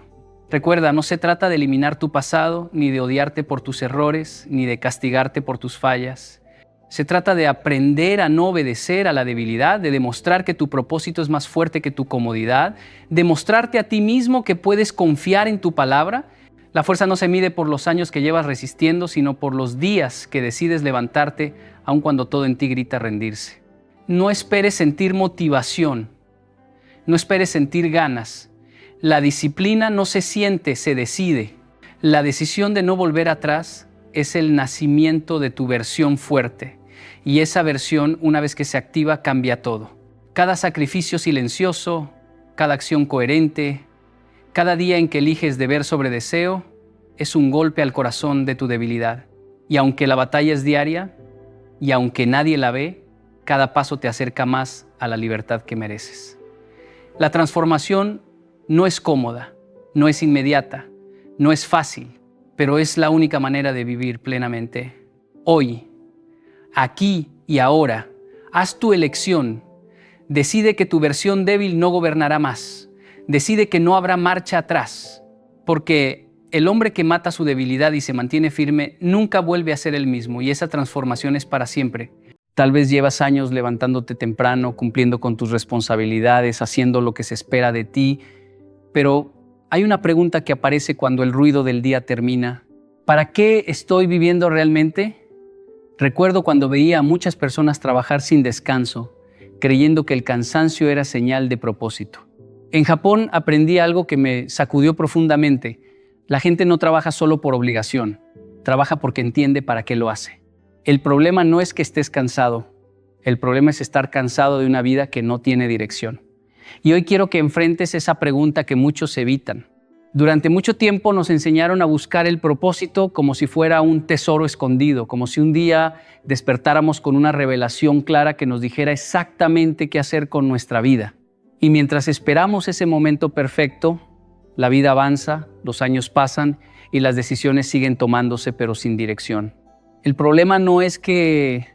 Recuerda, no se trata de eliminar tu pasado, ni de odiarte por tus errores, ni de castigarte por tus fallas. Se trata de aprender a no obedecer a la debilidad, de demostrar que tu propósito es más fuerte que tu comodidad, demostrarte a ti mismo que puedes confiar en tu palabra. La fuerza no se mide por los años que llevas resistiendo, sino por los días que decides levantarte, aun cuando todo en ti grita rendirse. No esperes sentir motivación, no esperes sentir ganas. La disciplina no se siente, se decide. La decisión de no volver atrás es el nacimiento de tu versión fuerte. Y esa versión, una vez que se activa, cambia todo. Cada sacrificio silencioso, cada acción coherente, cada día en que eliges deber sobre deseo, es un golpe al corazón de tu debilidad. Y aunque la batalla es diaria, y aunque nadie la ve, cada paso te acerca más a la libertad que mereces. La transformación no es cómoda, no es inmediata, no es fácil, pero es la única manera de vivir plenamente. Hoy, aquí y ahora, haz tu elección. Decide que tu versión débil no gobernará más. Decide que no habrá marcha atrás, porque el hombre que mata su debilidad y se mantiene firme nunca vuelve a ser el mismo, y esa transformación es para siempre. Tal vez llevas años levantándote temprano, cumpliendo con tus responsabilidades, haciendo lo que se espera de ti, pero hay una pregunta que aparece cuando el ruido del día termina. ¿Para qué estoy viviendo realmente? Recuerdo cuando veía a muchas personas trabajar sin descanso, creyendo que el cansancio era señal de propósito. En Japón aprendí algo que me sacudió profundamente. La gente no trabaja solo por obligación, trabaja porque entiende para qué lo hace. El problema no es que estés cansado, el problema es estar cansado de una vida que no tiene dirección. Y hoy quiero que enfrentes esa pregunta que muchos evitan. Durante mucho tiempo nos enseñaron a buscar el propósito como si fuera un tesoro escondido, como si un día despertáramos con una revelación clara que nos dijera exactamente qué hacer con nuestra vida. Y mientras esperamos ese momento perfecto, la vida avanza, los años pasan y las decisiones siguen tomándose pero sin dirección. El problema no es que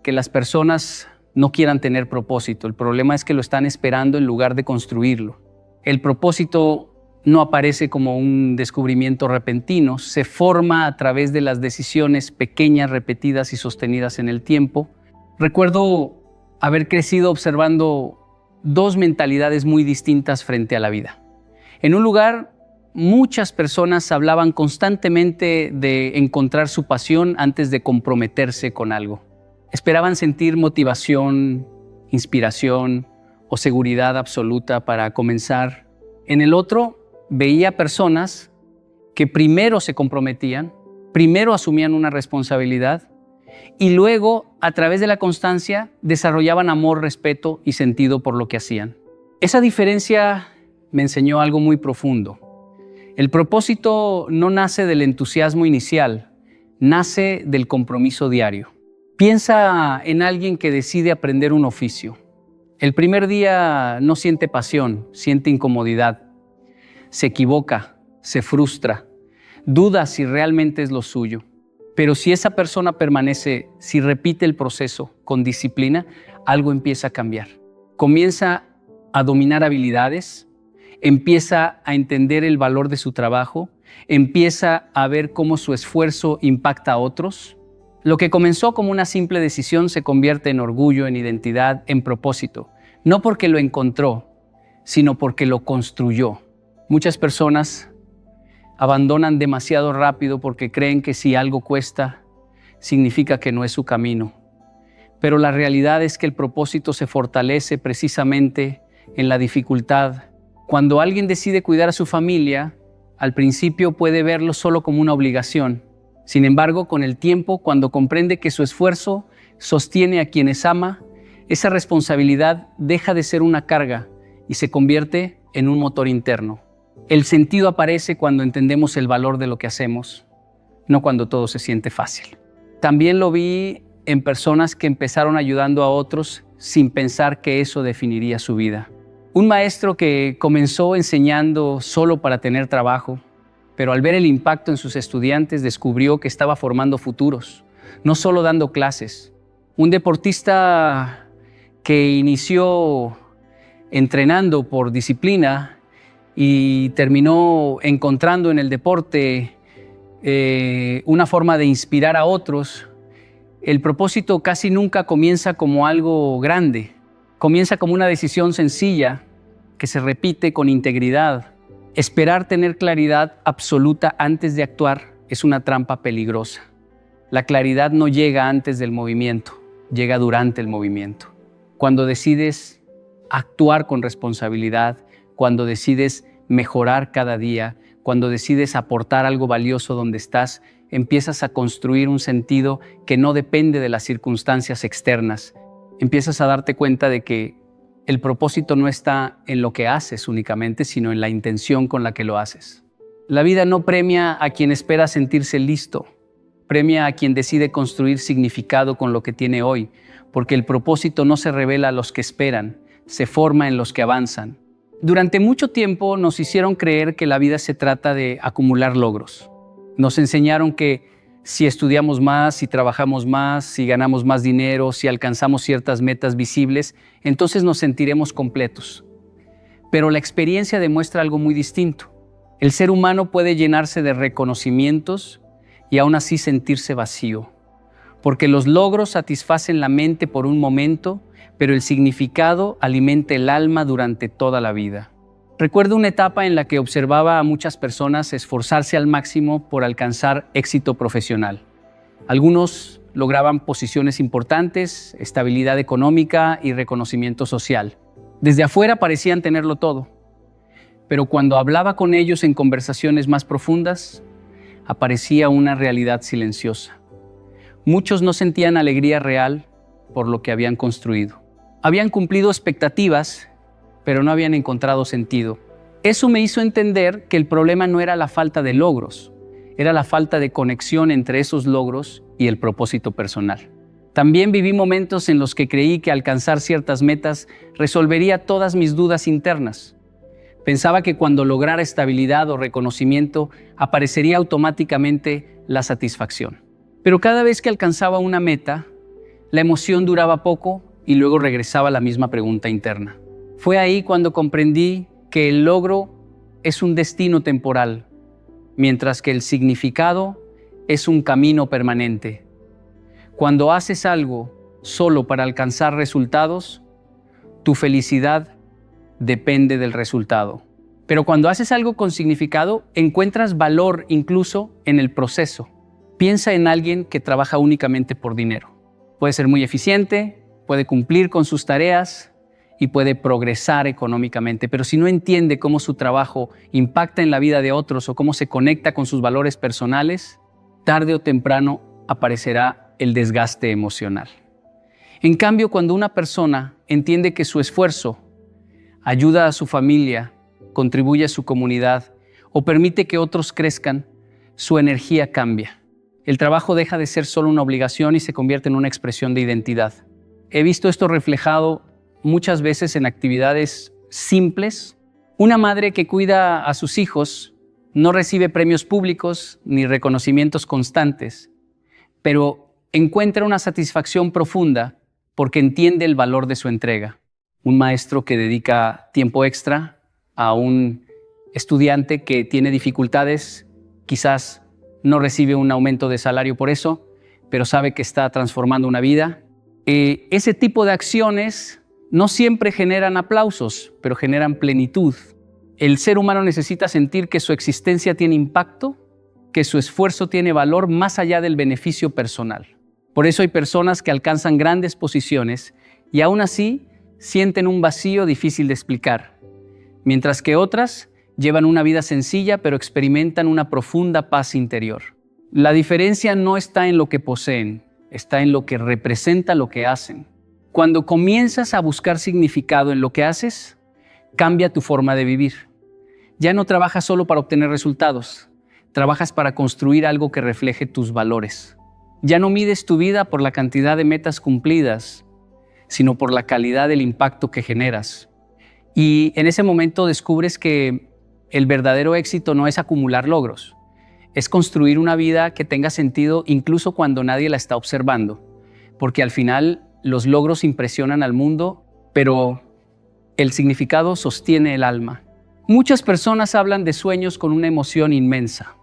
las personas no quieran tener propósito, el problema es que lo están esperando en lugar de construirlo. El propósito no aparece como un descubrimiento repentino, se forma a través de las decisiones pequeñas, repetidas y sostenidas en el tiempo. Recuerdo haber crecido observando dos mentalidades muy distintas frente a la vida. En un lugar, muchas personas hablaban constantemente de encontrar su pasión antes de comprometerse con algo. Esperaban sentir motivación, inspiración o seguridad absoluta para comenzar. En el otro, veía personas que primero se comprometían, primero asumían una responsabilidad y luego, a través de la constancia, desarrollaban amor, respeto y sentido por lo que hacían. Esa diferencia me enseñó algo muy profundo. El propósito no nace del entusiasmo inicial, nace del compromiso diario. Piensa en alguien que decide aprender un oficio. El primer día no siente pasión, siente incomodidad. Se equivoca, se frustra, duda si realmente es lo suyo. Pero si esa persona permanece, si repite el proceso con disciplina, algo empieza a cambiar. Comienza a dominar habilidades, empieza a entender el valor de su trabajo, empieza a ver cómo su esfuerzo impacta a otros. Lo que comenzó como una simple decisión se convierte en orgullo, en identidad, en propósito. No porque lo encontró, sino porque lo construyó. Muchas personas abandonan demasiado rápido porque creen que si algo cuesta, significa que no es su camino. Pero la realidad es que el propósito se fortalece precisamente en la dificultad. Cuando alguien decide cuidar a su familia, al principio puede verlo solo como una obligación. Sin embargo, con el tiempo, cuando comprende que su esfuerzo sostiene a quienes ama, esa responsabilidad deja de ser una carga y se convierte en un motor interno. El sentido aparece cuando entendemos el valor de lo que hacemos, no cuando todo se siente fácil. También lo vi en personas que empezaron ayudando a otros sin pensar que eso definiría su vida. Un maestro que comenzó enseñando solo para tener trabajo, pero al ver el impacto en sus estudiantes descubrió que estaba formando futuros, no solo dando clases. Un deportista que inició entrenando por disciplina y terminó encontrando en el deporte una forma de inspirar a otros. El propósito casi nunca comienza como algo grande, comienza como una decisión sencilla que se repite con integridad. Esperar tener claridad absoluta antes de actuar es una trampa peligrosa. La claridad no llega antes del movimiento, llega durante el movimiento. Cuando decides actuar con responsabilidad, cuando decides mejorar cada día, cuando decides aportar algo valioso donde estás, empiezas a construir un sentido que no depende de las circunstancias externas. Empiezas a darte cuenta de que el propósito no está en lo que haces únicamente, sino en la intención con la que lo haces. La vida no premia a quien espera sentirse listo, premia a quien decide construir significado con lo que tiene hoy, porque el propósito no se revela a los que esperan, se forma en los que avanzan. Durante mucho tiempo nos hicieron creer que la vida se trata de acumular logros. Nos enseñaron que si estudiamos más, si trabajamos más, si ganamos más dinero, si alcanzamos ciertas metas visibles, entonces nos sentiremos completos. Pero la experiencia demuestra algo muy distinto. El ser humano puede llenarse de reconocimientos y aún así sentirse vacío, porque los logros satisfacen la mente por un momento, pero el significado alimenta el alma durante toda la vida. Recuerdo una etapa en la que observaba a muchas personas esforzarse al máximo por alcanzar éxito profesional. Algunos lograban posiciones importantes, estabilidad económica y reconocimiento social. Desde afuera parecían tenerlo todo, pero cuando hablaba con ellos en conversaciones más profundas, aparecía una realidad silenciosa. Muchos no sentían alegría real por lo que habían construido. Habían cumplido expectativas, pero no habían encontrado sentido. Eso me hizo entender que el problema no era la falta de logros, era la falta de conexión entre esos logros y el propósito personal. También viví momentos en los que creí que alcanzar ciertas metas resolvería todas mis dudas internas. Pensaba que cuando lograra estabilidad o reconocimiento aparecería automáticamente la satisfacción. Pero cada vez que alcanzaba una meta, la emoción duraba poco y luego regresaba la misma pregunta interna. Fue ahí cuando comprendí que el logro es un destino temporal, mientras que el significado es un camino permanente. Cuando haces algo solo para alcanzar resultados, tu felicidad depende del resultado. Pero cuando haces algo con significado, encuentras valor incluso en el proceso. Piensa en alguien que trabaja únicamente por dinero. Puede ser muy eficiente, puede cumplir con sus tareas y puede progresar económicamente, pero si no entiende cómo su trabajo impacta en la vida de otros o cómo se conecta con sus valores personales, tarde o temprano aparecerá el desgaste emocional. En cambio, cuando una persona entiende que su esfuerzo ayuda a su familia, contribuye a su comunidad o permite que otros crezcan, su energía cambia. El trabajo deja de ser solo una obligación y se convierte en una expresión de identidad. He visto esto reflejado muchas veces en actividades simples. Una madre que cuida a sus hijos no recibe premios públicos ni reconocimientos constantes, pero encuentra una satisfacción profunda porque entiende el valor de su entrega. Un maestro que dedica tiempo extra a un estudiante que tiene dificultades, quizás no recibe un aumento de salario por eso, pero sabe que está transformando una vida. Ese tipo de acciones no siempre generan aplausos, pero generan plenitud. El ser humano necesita sentir que su existencia tiene impacto, que su esfuerzo tiene valor más allá del beneficio personal. Por eso hay personas que alcanzan grandes posiciones y aún así sienten un vacío difícil de explicar, mientras que otras llevan una vida sencilla pero experimentan una profunda paz interior. La diferencia no está en lo que poseen, está en lo que representa lo que hacen. Cuando comienzas a buscar significado en lo que haces, cambia tu forma de vivir. Ya no trabajas solo para obtener resultados, trabajas para construir algo que refleje tus valores. Ya no mides tu vida por la cantidad de metas cumplidas, sino por la calidad del impacto que generas. Y en ese momento descubres que el verdadero éxito no es acumular logros, es construir una vida que tenga sentido incluso cuando nadie la está observando, porque al final los logros impresionan al mundo, pero el significado sostiene el alma. Muchas personas hablan de sueños con una emoción inmensa.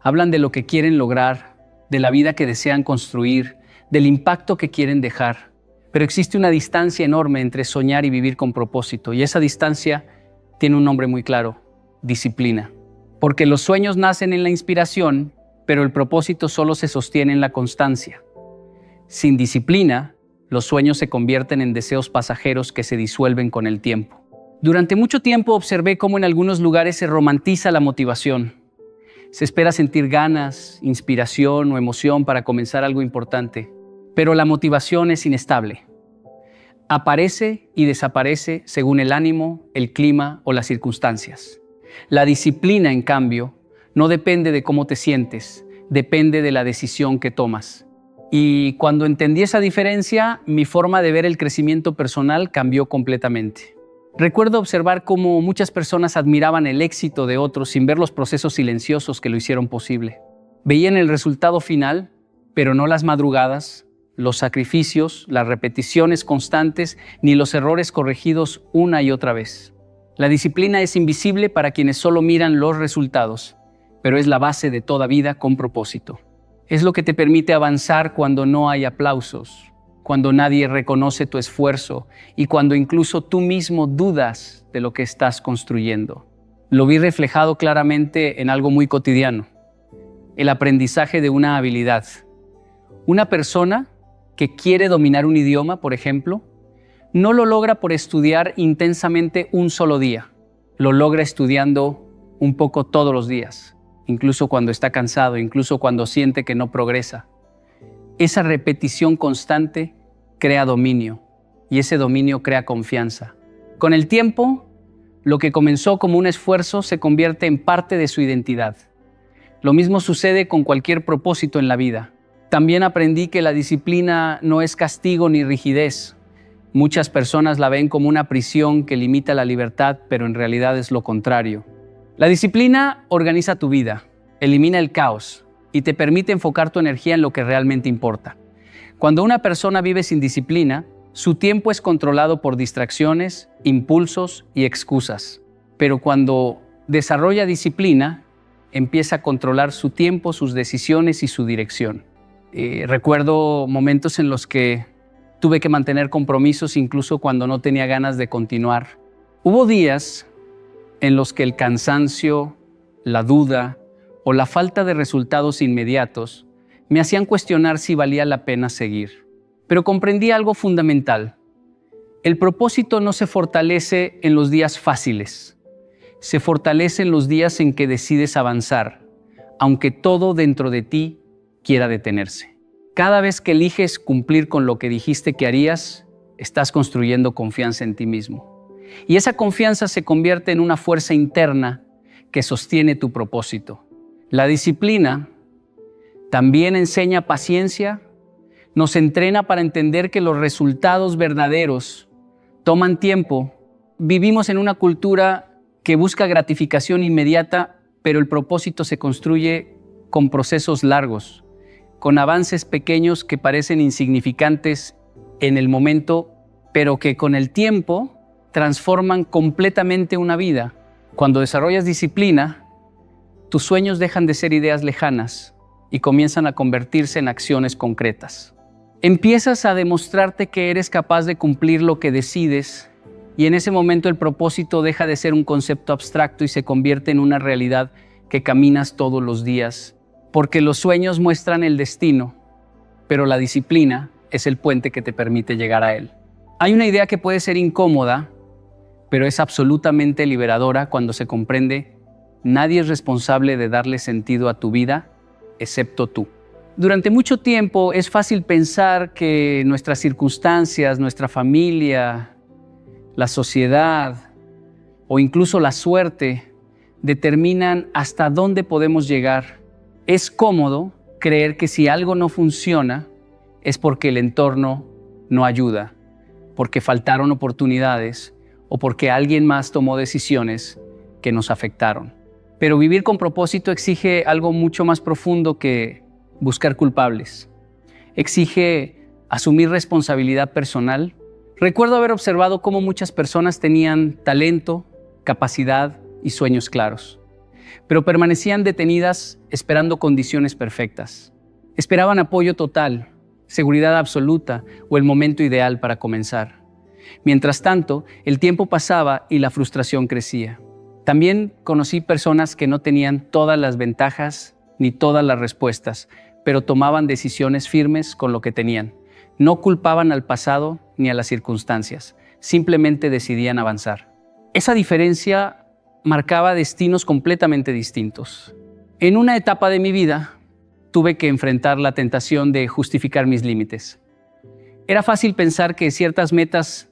Hablan de lo que quieren lograr, de la vida que desean construir, del impacto que quieren dejar. Pero existe una distancia enorme entre soñar y vivir con propósito, y esa distancia tiene un nombre muy claro: disciplina. Porque los sueños nacen en la inspiración, pero el propósito solo se sostiene en la constancia. Sin disciplina, los sueños se convierten en deseos pasajeros que se disuelven con el tiempo. Durante mucho tiempo observé cómo en algunos lugares se romantiza la motivación. Se espera sentir ganas, inspiración o emoción para comenzar algo importante, pero la motivación es inestable. Aparece y desaparece según el ánimo, el clima o las circunstancias. La disciplina, en cambio, no depende de cómo te sientes, depende de la decisión que tomas. Y cuando entendí esa diferencia, mi forma de ver el crecimiento personal cambió completamente. Recuerdo observar cómo muchas personas admiraban el éxito de otros sin ver los procesos silenciosos que lo hicieron posible. Veían el resultado final, pero no las madrugadas, los sacrificios, las repeticiones constantes, ni los errores corregidos una y otra vez. La disciplina es invisible para quienes solo miran los resultados, pero es la base de toda vida con propósito. Es lo que te permite avanzar cuando no hay aplausos, cuando nadie reconoce tu esfuerzo y cuando incluso tú mismo dudas de lo que estás construyendo. Lo vi reflejado claramente en algo muy cotidiano: el aprendizaje de una habilidad. Una persona que quiere dominar un idioma, por ejemplo, no lo logra por estudiar intensamente un solo día. Lo logra estudiando un poco todos los días, incluso cuando está cansado, incluso cuando siente que no progresa. Esa repetición constante crea dominio y ese dominio crea confianza. Con el tiempo, lo que comenzó como un esfuerzo se convierte en parte de su identidad. Lo mismo sucede con cualquier propósito en la vida. También aprendí que la disciplina no es castigo ni rigidez. Muchas personas la ven como una prisión que limita la libertad, pero en realidad es lo contrario. La disciplina organiza tu vida, elimina el caos y te permite enfocar tu energía en lo que realmente importa. Cuando una persona vive sin disciplina, su tiempo es controlado por distracciones, impulsos y excusas. Pero cuando desarrolla disciplina, empieza a controlar su tiempo, sus decisiones y su dirección. Recuerdo momentos en los que tuve que mantener compromisos incluso cuando no tenía ganas de continuar. Hubo días en los que el cansancio, la duda o la falta de resultados inmediatos me hacían cuestionar si valía la pena seguir. Pero comprendí algo fundamental: el propósito no se fortalece en los días fáciles, se fortalece en los días en que decides avanzar, aunque todo dentro de ti quiera detenerse. Cada vez que eliges cumplir con lo que dijiste que harías, estás construyendo confianza en ti mismo. Y esa confianza se convierte en una fuerza interna que sostiene tu propósito. La disciplina También enseña paciencia, nos entrena para entender que los resultados verdaderos toman tiempo. Vivimos en una cultura que busca gratificación inmediata, pero el propósito se construye con procesos largos, con avances pequeños que parecen insignificantes en el momento, pero que con el tiempo transforman completamente una vida. Cuando desarrollas disciplina, tus sueños dejan de ser ideas lejanas y comienzan a convertirse en acciones concretas. Empiezas a demostrarte que eres capaz de cumplir lo que decides, y en ese momento el propósito deja de ser un concepto abstracto y se convierte en una realidad que caminas todos los días, porque los sueños muestran el destino, pero la disciplina es el puente que te permite llegar a él. Hay una idea que puede ser incómoda, pero es absolutamente liberadora cuando se comprende: nadie es responsable de darle sentido a tu vida, excepto tú. Durante mucho tiempo es fácil pensar que nuestras circunstancias, nuestra familia, la sociedad o incluso la suerte determinan hasta dónde podemos llegar. Es cómodo creer que si algo no funciona es porque el entorno no ayuda, porque faltaron oportunidades o porque alguien más tomó decisiones que nos afectaron. Pero vivir con propósito exige algo mucho más profundo que buscar culpables. Exige asumir responsabilidad personal. Recuerdo haber observado cómo muchas personas tenían talento, capacidad y sueños claros, pero permanecían detenidas esperando condiciones perfectas. Esperaban apoyo total, seguridad absoluta o el momento ideal para comenzar. Mientras tanto, el tiempo pasaba y la frustración crecía. También conocí personas que no tenían todas las ventajas ni todas las respuestas, pero tomaban decisiones firmes con lo que tenían. No culpaban al pasado ni a las circunstancias, simplemente decidían avanzar. Esa diferencia marcaba destinos completamente distintos. En una etapa de mi vida, tuve que enfrentar la tentación de justificar mis límites. Era fácil pensar que ciertas metas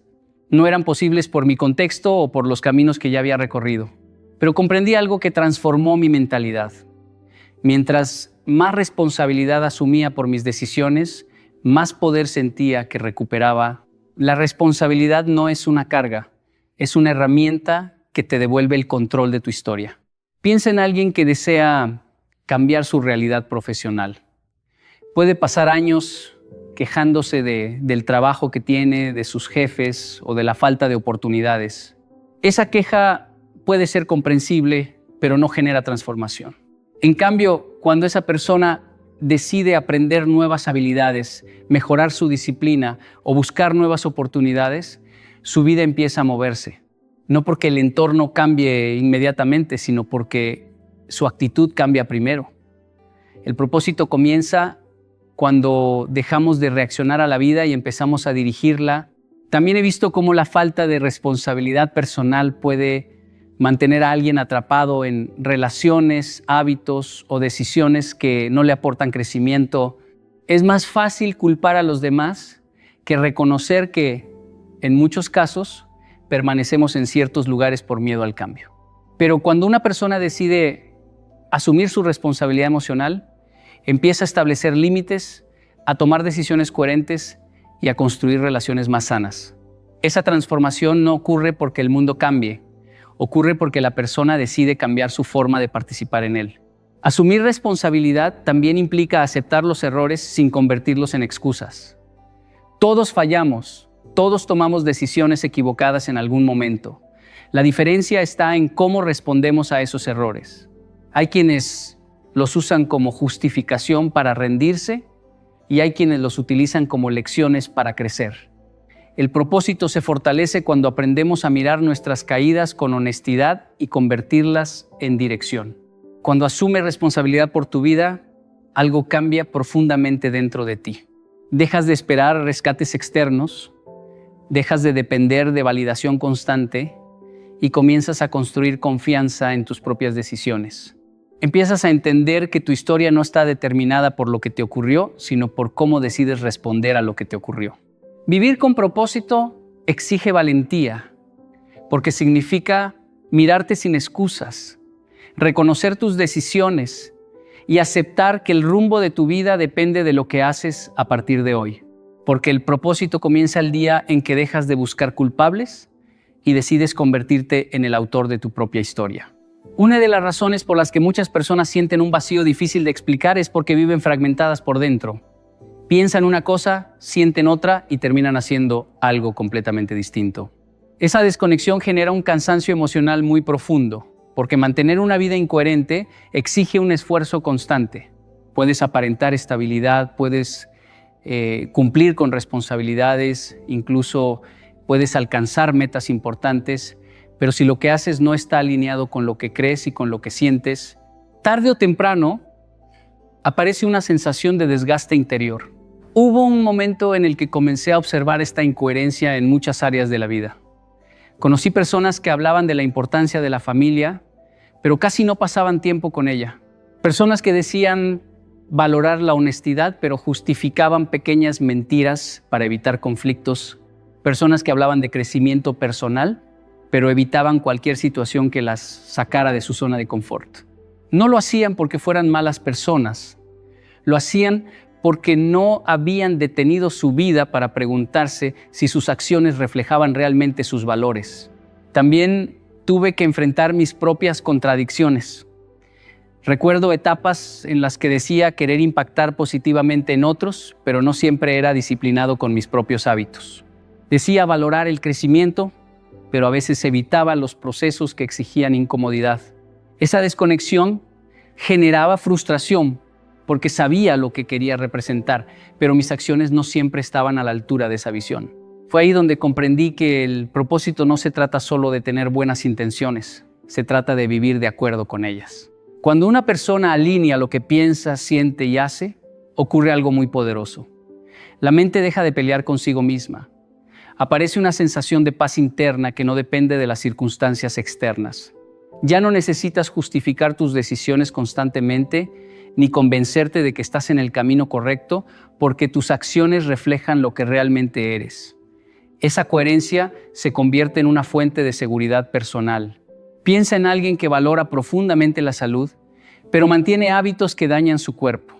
no eran posibles por mi contexto o por los caminos que ya había recorrido, pero comprendí algo que transformó mi mentalidad. Mientras más responsabilidad asumía por mis decisiones, más poder sentía que recuperaba. La responsabilidad no es una carga, es una herramienta que te devuelve el control de tu historia. Piensa en alguien que desea cambiar su realidad profesional. Puede pasar años quejándose del trabajo que tiene, de sus jefes o de la falta de oportunidades. Esa queja puede ser comprensible, pero no genera transformación. En cambio, cuando esa persona decide aprender nuevas habilidades, mejorar su disciplina o buscar nuevas oportunidades, su vida empieza a moverse. No porque el entorno cambie inmediatamente, sino porque su actitud cambia primero. El propósito comienza cuando dejamos de reaccionar a la vida y empezamos a dirigirla. También he visto cómo la falta de responsabilidad personal puede mantener a alguien atrapado en relaciones, hábitos o decisiones que no le aportan crecimiento. Es más fácil culpar a los demás que reconocer que, en muchos casos, permanecemos en ciertos lugares por miedo al cambio. Pero cuando una persona decide asumir su responsabilidad emocional, empieza a establecer límites, a tomar decisiones coherentes y a construir relaciones más sanas. Esa transformación no ocurre porque el mundo cambie, ocurre porque la persona decide cambiar su forma de participar en él. Asumir responsabilidad también implica aceptar los errores sin convertirlos en excusas. Todos fallamos, todos tomamos decisiones equivocadas en algún momento. La diferencia está en cómo respondemos a esos errores. Hay quienes los usan como justificación para rendirse y hay quienes los utilizan como lecciones para crecer. El propósito se fortalece cuando aprendemos a mirar nuestras caídas con honestidad y convertirlas en dirección. Cuando asumes responsabilidad por tu vida, algo cambia profundamente dentro de ti. Dejas de esperar rescates externos, dejas de depender de validación constante y comienzas a construir confianza en tus propias decisiones. Empiezas a entender que tu historia no está determinada por lo que te ocurrió, sino por cómo decides responder a lo que te ocurrió. Vivir con propósito exige valentía, porque significa mirarte sin excusas, reconocer tus decisiones y aceptar que el rumbo de tu vida depende de lo que haces a partir de hoy. Porque el propósito comienza el día en que dejas de buscar culpables y decides convertirte en el autor de tu propia historia. Una de las razones por las que muchas personas sienten un vacío difícil de explicar es porque viven fragmentadas por dentro. Piensan una cosa, sienten otra y terminan haciendo algo completamente distinto. Esa desconexión genera un cansancio emocional muy profundo, porque mantener una vida incoherente exige un esfuerzo constante. Puedes aparentar estabilidad, puedes cumplir con responsabilidades, incluso puedes alcanzar metas importantes, pero si lo que haces no está alineado con lo que crees y con lo que sientes, tarde o temprano aparece una sensación de desgaste interior. Hubo un momento en el que comencé a observar esta incoherencia en muchas áreas de la vida. Conocí personas que hablaban de la importancia de la familia, pero casi no pasaban tiempo con ella. Personas que decían valorar la honestidad, pero justificaban pequeñas mentiras para evitar conflictos. Personas que hablaban de crecimiento personal, pero evitaban cualquier situación que las sacara de su zona de confort. No lo hacían porque fueran malas personas, lo hacían porque no habían detenido su vida para preguntarse si sus acciones reflejaban realmente sus valores. También tuve que enfrentar mis propias contradicciones. Recuerdo etapas en las que decía querer impactar positivamente en otros, pero no siempre era disciplinado con mis propios hábitos. Decía valorar el crecimiento, pero a veces evitaba los procesos que exigían incomodidad. Esa desconexión generaba frustración porque sabía lo que quería representar, pero mis acciones no siempre estaban a la altura de esa visión. Fue ahí donde comprendí que el propósito no se trata solo de tener buenas intenciones, se trata de vivir de acuerdo con ellas. Cuando una persona alinea lo que piensa, siente y hace, ocurre algo muy poderoso. La mente deja de pelear consigo misma. Aparece una sensación de paz interna que no depende de las circunstancias externas. Ya no necesitas justificar tus decisiones constantemente ni convencerte de que estás en el camino correcto, porque tus acciones reflejan lo que realmente eres. Esa coherencia se convierte en una fuente de seguridad personal. Piensa en alguien que valora profundamente la salud, pero mantiene hábitos que dañan su cuerpo.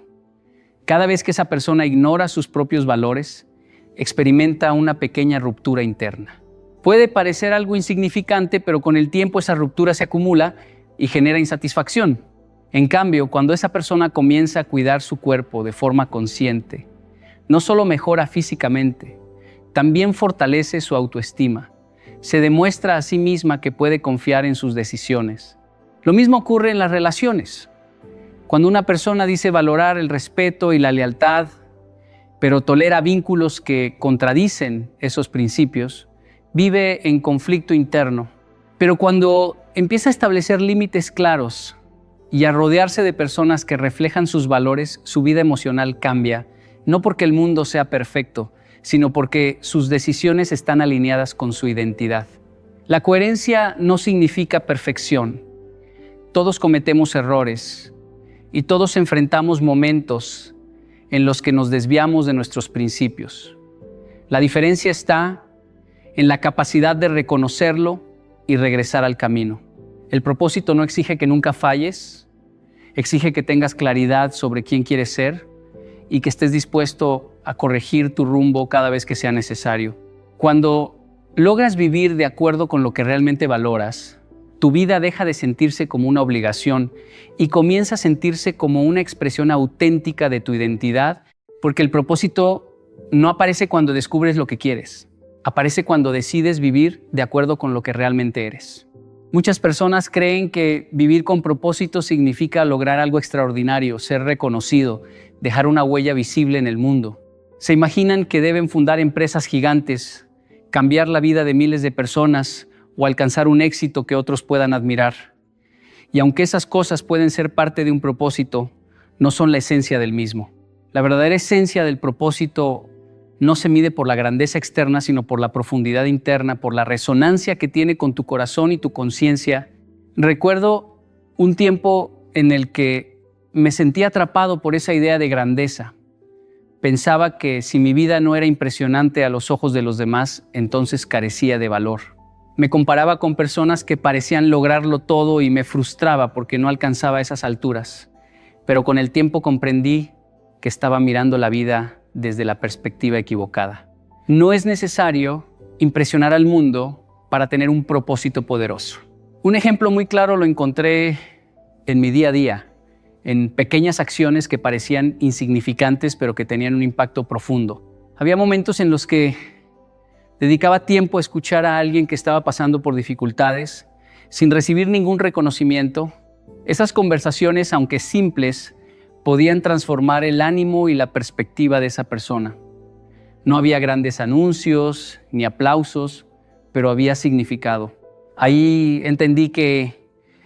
Cada vez que esa persona ignora sus propios valores, experimenta una pequeña ruptura interna. Puede parecer algo insignificante, pero con el tiempo esa ruptura se acumula y genera insatisfacción. En cambio, cuando esa persona comienza a cuidar su cuerpo de forma consciente, no solo mejora físicamente, también fortalece su autoestima. Se demuestra a sí misma que puede confiar en sus decisiones. Lo mismo ocurre en las relaciones. Cuando una persona dice valorar el respeto y la lealtad, pero tolera vínculos que contradicen esos principios, vive en conflicto interno. Pero cuando empieza a establecer límites claros y a rodearse de personas que reflejan sus valores, su vida emocional cambia, no porque el mundo sea perfecto, sino porque sus decisiones están alineadas con su identidad. La coherencia no significa perfección. Todos cometemos errores y todos enfrentamos momentos en los que nos desviamos de nuestros principios. La diferencia está en la capacidad de reconocerlo y regresar al camino. El propósito no exige que nunca falles, exige que tengas claridad sobre quién quieres ser y que estés dispuesto a corregir tu rumbo cada vez que sea necesario. Cuando logras vivir de acuerdo con lo que realmente valoras, tu vida deja de sentirse como una obligación y comienza a sentirse como una expresión auténtica de tu identidad, porque el propósito no aparece cuando descubres lo que quieres, aparece cuando decides vivir de acuerdo con lo que realmente eres. Muchas personas creen que vivir con propósito significa lograr algo extraordinario, ser reconocido, dejar una huella visible en el mundo. Se imaginan que deben fundar empresas gigantes, cambiar la vida de miles de personas o alcanzar un éxito que otros puedan admirar. Y aunque esas cosas pueden ser parte de un propósito, no son la esencia del mismo. La verdadera esencia del propósito no se mide por la grandeza externa, sino por la profundidad interna, por la resonancia que tiene con tu corazón y tu conciencia. Recuerdo un tiempo en el que me sentí atrapado por esa idea de grandeza. Pensaba que si mi vida no era impresionante a los ojos de los demás, entonces carecía de valor. Me comparaba con personas que parecían lograrlo todo y me frustraba porque no alcanzaba esas alturas. pero con el tiempo comprendí que estaba mirando la vida desde la perspectiva equivocada. No es necesario impresionar al mundo para tener un propósito poderoso. Un ejemplo muy claro lo encontré en mi día a día, en pequeñas acciones que parecían insignificantes, pero que tenían un impacto profundo. Había momentos en los que dedicaba tiempo a escuchar a alguien que estaba pasando por dificultades, sin recibir ningún reconocimiento. Esas conversaciones, aunque simples, podían transformar el ánimo y la perspectiva de esa persona. No había grandes anuncios ni aplausos, pero había significado. Ahí entendí que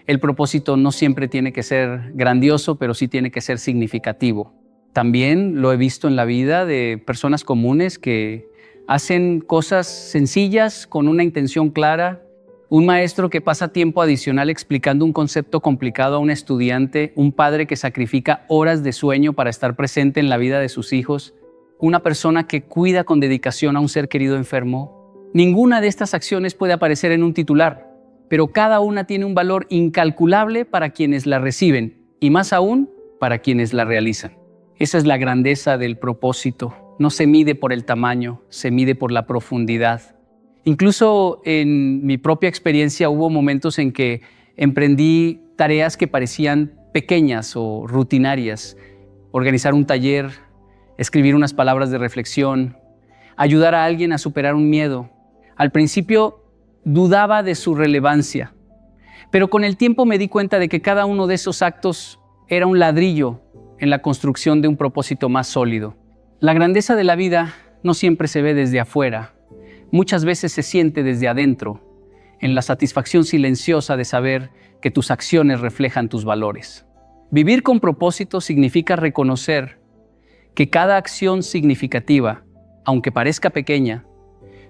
el propósito no siempre tiene que ser grandioso, pero sí tiene que ser significativo. También lo he visto en la vida de personas comunes que hacen cosas sencillas con una intención clara. Un maestro que pasa tiempo adicional explicando un concepto complicado a un estudiante, un padre que sacrifica horas de sueño para estar presente en la vida de sus hijos, una persona que cuida con dedicación a un ser querido enfermo. Ninguna de estas acciones puede aparecer en un titular, pero cada una tiene un valor incalculable para quienes la reciben y más aún para quienes la realizan. Esa es la grandeza del propósito. No se mide por el tamaño, se mide por la profundidad. Incluso en mi propia experiencia hubo momentos en que emprendí tareas que parecían pequeñas o rutinarias. Organizar un taller, escribir unas palabras de reflexión, ayudar a alguien a superar un miedo. Al principio dudaba de su relevancia, pero con el tiempo me di cuenta de que cada uno de esos actos era un ladrillo en la construcción de un propósito más sólido. La grandeza de la vida no siempre se ve desde afuera. Muchas veces se siente desde adentro, en la satisfacción silenciosa de saber que tus acciones reflejan tus valores. Vivir con propósito significa reconocer que cada acción significativa, aunque parezca pequeña,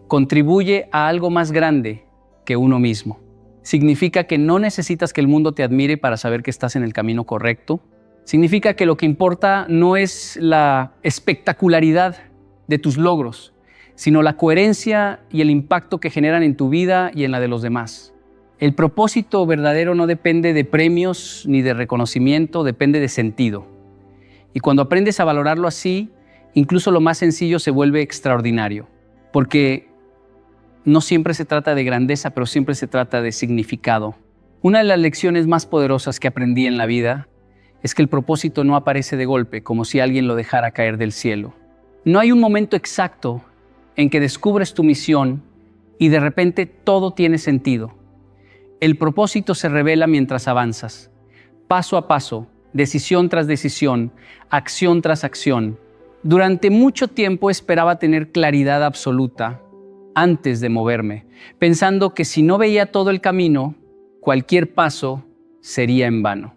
contribuye a algo más grande que uno mismo. Significa que no necesitas que el mundo te admire para saber que estás en el camino correcto. Significa que lo que importa no es la espectacularidad de tus logros, sino la coherencia y el impacto que generan en tu vida y en la de los demás. El propósito verdadero no depende de premios ni de reconocimiento, depende de sentido. Y cuando aprendes a valorarlo así, incluso lo más sencillo se vuelve extraordinario, porque no siempre se trata de grandeza, pero siempre se trata de significado. Una de las lecciones más poderosas que aprendí en la vida es que el propósito no aparece de golpe, como si alguien lo dejara caer del cielo. No hay un momento exacto en que descubres tu misión y de repente todo tiene sentido. El propósito se revela mientras avanzas, paso a paso, decisión tras decisión, acción tras acción. Durante mucho tiempo esperaba tener claridad absoluta antes de moverme, pensando que si no veía todo el camino, cualquier paso sería en vano.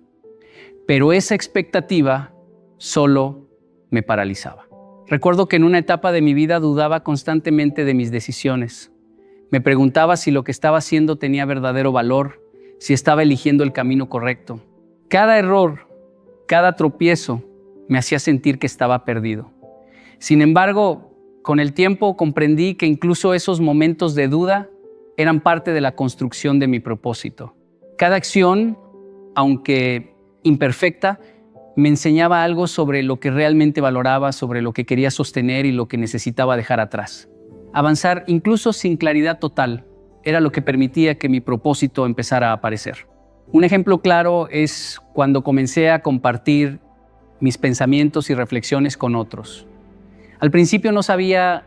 Pero esa expectativa solo me paralizaba. Recuerdo que en una etapa de mi vida dudaba constantemente de mis decisiones. Me preguntaba si lo que estaba haciendo tenía verdadero valor, si estaba eligiendo el camino correcto. Cada error, cada tropiezo me hacía sentir que estaba perdido. Sin embargo, con el tiempo comprendí que incluso esos momentos de duda eran parte de la construcción de mi propósito. Cada acción, aunque imperfecta, me enseñaba algo sobre lo que realmente valoraba, sobre lo que quería sostener y lo que necesitaba dejar atrás. Avanzar, incluso sin claridad total, era lo que permitía que mi propósito empezara a aparecer. Un ejemplo claro es cuando comencé a compartir mis pensamientos y reflexiones con otros. Al principio no sabía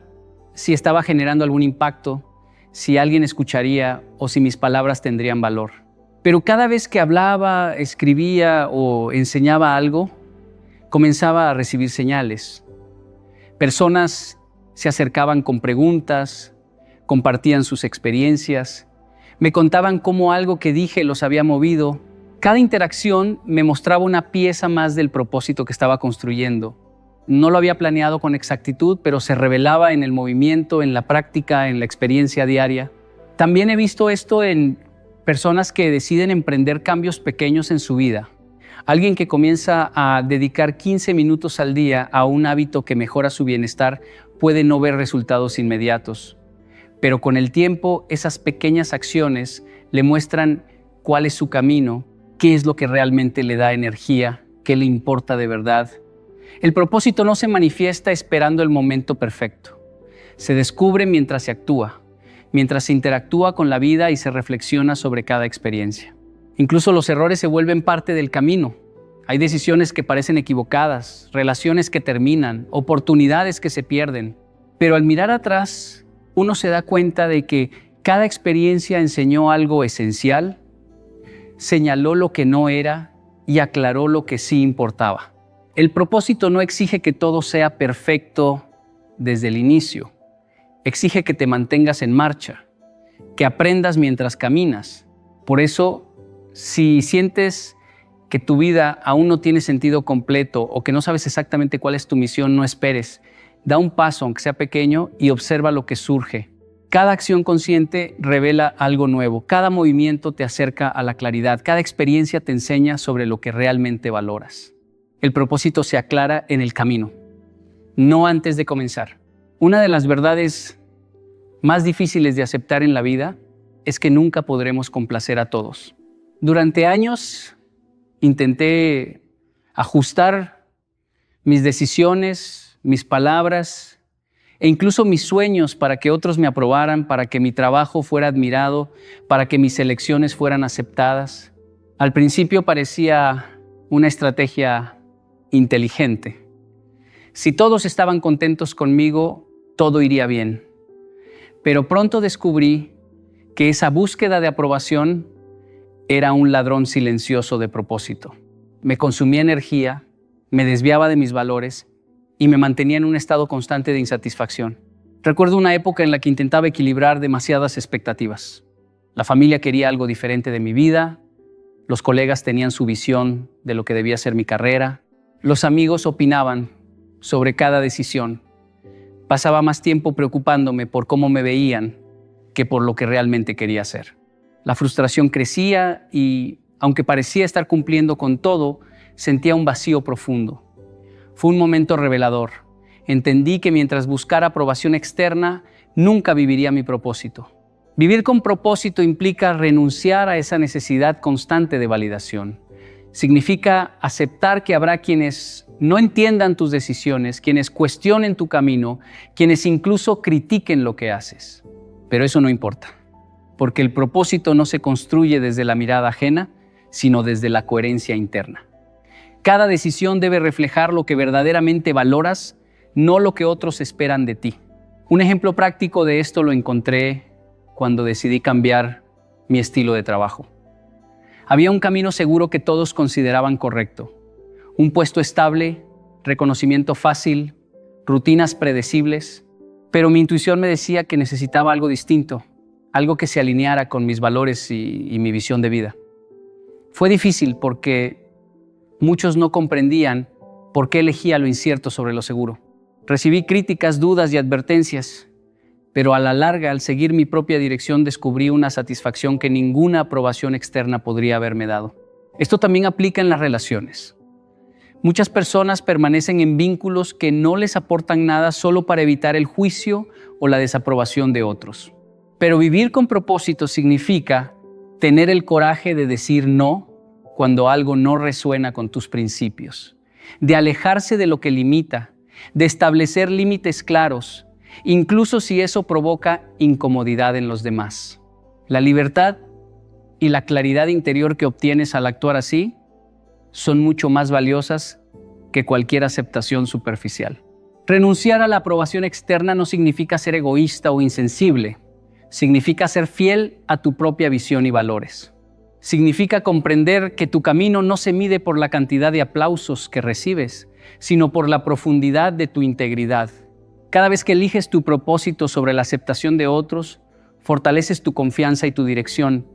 si estaba generando algún impacto, si alguien escucharía o si mis palabras tendrían valor. Pero cada vez que hablaba, escribía o enseñaba algo, comenzaba a recibir señales. Personas se acercaban con preguntas, compartían sus experiencias, me contaban cómo algo que dije los había movido. Cada interacción me mostraba una pieza más del propósito que estaba construyendo. No lo había planeado con exactitud, pero se revelaba en el movimiento, en la práctica, en la experiencia diaria. También he visto esto en personas que deciden emprender cambios pequeños en su vida. Alguien que comienza a dedicar 15 minutos al día a un hábito que mejora su bienestar puede no ver resultados inmediatos, pero con el tiempo esas pequeñas acciones le muestran cuál es su camino, qué es lo que realmente le da energía qué le importa de verdad. El propósito no se manifiesta esperando el momento perfecto. Se descubre mientras se actúa, mientras se interactúa con la vida y se reflexiona sobre cada experiencia. Incluso los errores se vuelven parte del camino. Hay decisiones que parecen equivocadas, relaciones que terminan, oportunidades que se pierden. Pero al mirar atrás, uno se da cuenta de que cada experiencia enseñó algo esencial, señaló lo que no era y aclaró lo que sí importaba. El propósito no exige que todo sea perfecto desde el inicio. Exige que te mantengas en marcha, que aprendas mientras caminas. Por eso, si sientes que tu vida aún no tiene sentido completo o que no sabes exactamente cuál es tu misión, no esperes. Da un paso, aunque sea pequeño, y observa lo que surge. Cada acción consciente revela algo nuevo. Cada movimiento te acerca a la claridad. Cada experiencia te enseña sobre lo que realmente valoras. El propósito se aclara en el camino, no antes de comenzar. Una de las verdades más difíciles de aceptar en la vida es que nunca podremos complacer a todos. Durante años intenté ajustar mis decisiones, mis palabras e incluso mis sueños para que otros me aprobaran, para que mi trabajo fuera admirado, para que mis elecciones fueran aceptadas. Al principio parecía una estrategia inteligente. Si todos estaban contentos conmigo, todo iría bien. Pero pronto descubrí que esa búsqueda de aprobación era un ladrón silencioso de propósito. Me consumía energía, me desviaba de mis valores y me mantenía en un estado constante de insatisfacción. Recuerdo una época en la que intentaba equilibrar demasiadas expectativas. La familia quería algo diferente de mi vida, los colegas tenían su visión de lo que debía ser mi carrera, los amigos opinaban sobre cada decisión. Pasaba más tiempo preocupándome por cómo me veían que por lo que realmente quería hacer. La frustración crecía y, aunque parecía estar cumpliendo con todo, sentía un vacío profundo. Fue un momento revelador. Entendí que mientras buscara aprobación externa, nunca viviría mi propósito. Vivir con propósito implica renunciar a esa necesidad constante de validación. Significa aceptar que habrá quienes no entiendan tus decisiones, quienes cuestionen tu camino, quienes incluso critiquen lo que haces. Pero eso no importa, porque el propósito no se construye desde la mirada ajena, sino desde la coherencia interna. Cada decisión debe reflejar lo que verdaderamente valoras, no lo que otros esperan de ti. Un ejemplo práctico de esto lo encontré cuando decidí cambiar mi estilo de trabajo. Había un camino seguro que todos consideraban correcto. Un puesto estable, reconocimiento fácil, rutinas predecibles. Pero mi intuición me decía que necesitaba algo distinto, algo que se alineara con mis valores y mi visión de vida. Fue difícil porque muchos no comprendían por qué elegía lo incierto sobre lo seguro. Recibí críticas, dudas y advertencias, pero a la larga, al seguir mi propia dirección, descubrí una satisfacción que ninguna aprobación externa podría haberme dado. Esto también aplica en las relaciones. Muchas personas permanecen en vínculos que no les aportan nada solo para evitar el juicio o la desaprobación de otros. Pero vivir con propósito significa tener el coraje de decir no cuando algo no resuena con tus principios, de alejarse de lo que limita, de establecer límites claros, incluso si eso provoca incomodidad en los demás. La libertad y la claridad interior que obtienes al actuar así son mucho más valiosas que cualquier aceptación superficial. Renunciar a la aprobación externa no significa ser egoísta o insensible. Significa ser fiel a tu propia visión y valores. Significa comprender que tu camino no se mide por la cantidad de aplausos que recibes, sino por la profundidad de tu integridad. Cada vez que eliges tu propósito sobre la aceptación de otros, fortaleces tu confianza y tu dirección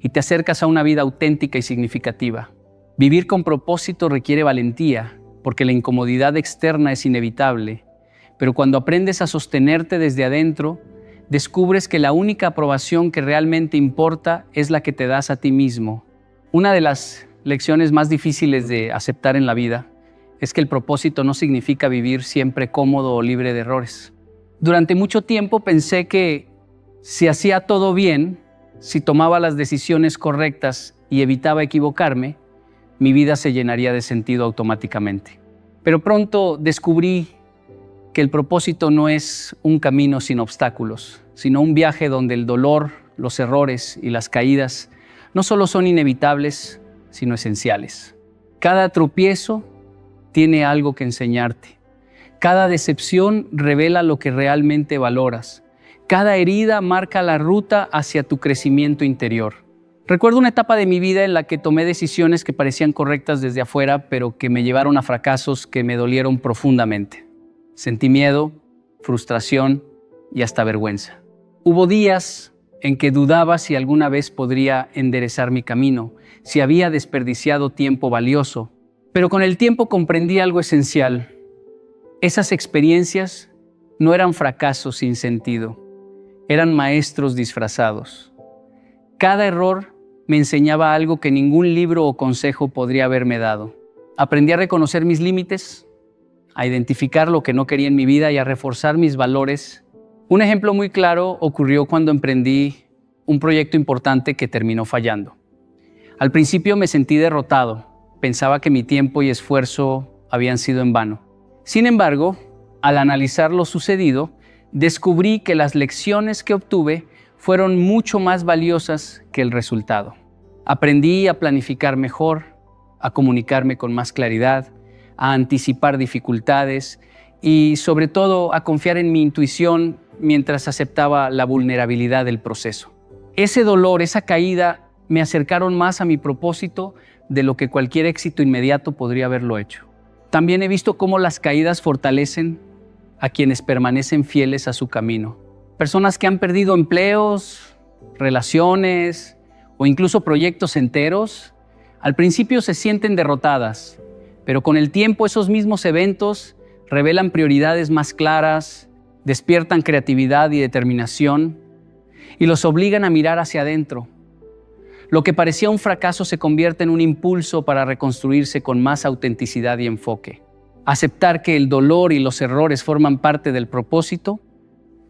y te acercas a una vida auténtica y significativa. Vivir con propósito requiere valentía, porque la incomodidad externa es inevitable, pero cuando aprendes a sostenerte desde adentro, descubres que la única aprobación que realmente importa es la que te das a ti mismo. Una de las lecciones más difíciles de aceptar en la vida es que el propósito no significa vivir siempre cómodo o libre de errores. Durante mucho tiempo pensé que si hacía todo bien, si tomaba las decisiones correctas y evitaba equivocarme, mi vida se llenaría de sentido automáticamente. Pero pronto descubrí que el propósito no es un camino sin obstáculos, sino un viaje donde el dolor, los errores y las caídas no solo son inevitables, sino esenciales. Cada tropiezo tiene algo que enseñarte. Cada decepción revela lo que realmente valoras. Cada herida marca la ruta hacia tu crecimiento interior. Recuerdo una etapa de mi vida en la que tomé decisiones que parecían correctas desde afuera, pero que me llevaron a fracasos que me dolieron profundamente. Sentí miedo, frustración y hasta vergüenza. Hubo días en que dudaba si alguna vez podría enderezar mi camino, si había desperdiciado tiempo valioso. Pero con el tiempo comprendí algo esencial. Esas experiencias no eran fracasos sin sentido, eran maestros disfrazados. Cada error me enseñaba algo que ningún libro o consejo podría haberme dado. Aprendí a reconocer mis límites, a identificar lo que no quería en mi vida y a reforzar mis valores. Un ejemplo muy claro ocurrió cuando emprendí un proyecto importante que terminó fallando. Al principio me sentí derrotado, pensaba que mi tiempo y esfuerzo habían sido en vano. Sin embargo, al analizar lo sucedido, descubrí que las lecciones que obtuve fueron mucho más valiosas que el resultado. Aprendí a planificar mejor, a comunicarme con más claridad, a anticipar dificultades y, sobre todo, a confiar en mi intuición mientras aceptaba la vulnerabilidad del proceso. Ese dolor, esa caída, me acercaron más a mi propósito de lo que cualquier éxito inmediato podría haberlo hecho. También he visto cómo las caídas fortalecen a quienes permanecen fieles a su camino. Personas que han perdido empleos, relaciones o incluso proyectos enteros, al principio se sienten derrotadas, pero con el tiempo esos mismos eventos revelan prioridades más claras, despiertan creatividad y determinación y los obligan a mirar hacia adentro. Lo que parecía un fracaso se convierte en un impulso para reconstruirse con más autenticidad y enfoque. Aceptar que el dolor y los errores forman parte del propósito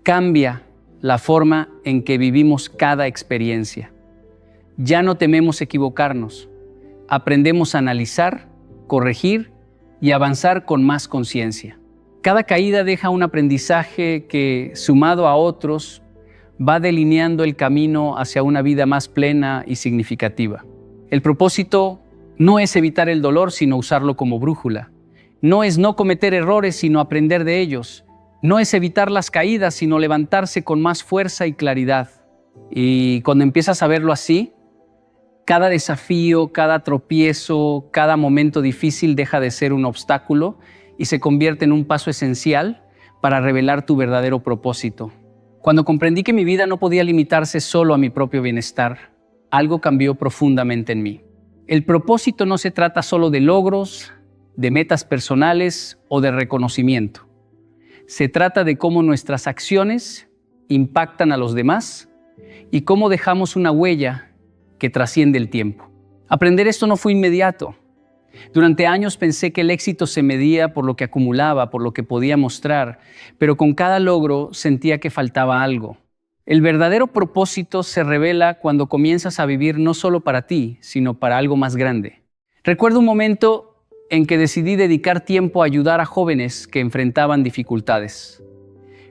cambia la forma en que vivimos cada experiencia. Ya no tememos equivocarnos, aprendemos a analizar, corregir y avanzar con más conciencia. Cada caída deja un aprendizaje que, sumado a otros, va delineando el camino hacia una vida más plena y significativa. El propósito no es evitar el dolor, sino usarlo como brújula. No es no cometer errores, sino aprender de ellos. No es evitar las caídas, sino levantarse con más fuerza y claridad. Y cuando empiezas a verlo así, cada desafío, cada tropiezo, cada momento difícil deja de ser un obstáculo y se convierte en un paso esencial para revelar tu verdadero propósito. Cuando comprendí que mi vida no podía limitarse solo a mi propio bienestar, algo cambió profundamente en mí. El propósito no se trata solo de logros, de metas personales o de reconocimiento. Se trata de cómo nuestras acciones impactan a los demás y cómo dejamos una huella que trasciende el tiempo. Aprender esto no fue inmediato. Durante años pensé que el éxito se medía por lo que acumulaba, por lo que podía mostrar, pero con cada logro sentía que faltaba algo. El verdadero propósito se revela cuando comienzas a vivir no solo para ti, sino para algo más grande. Recuerdo un momento en que decidí dedicar tiempo a ayudar a jóvenes que enfrentaban dificultades.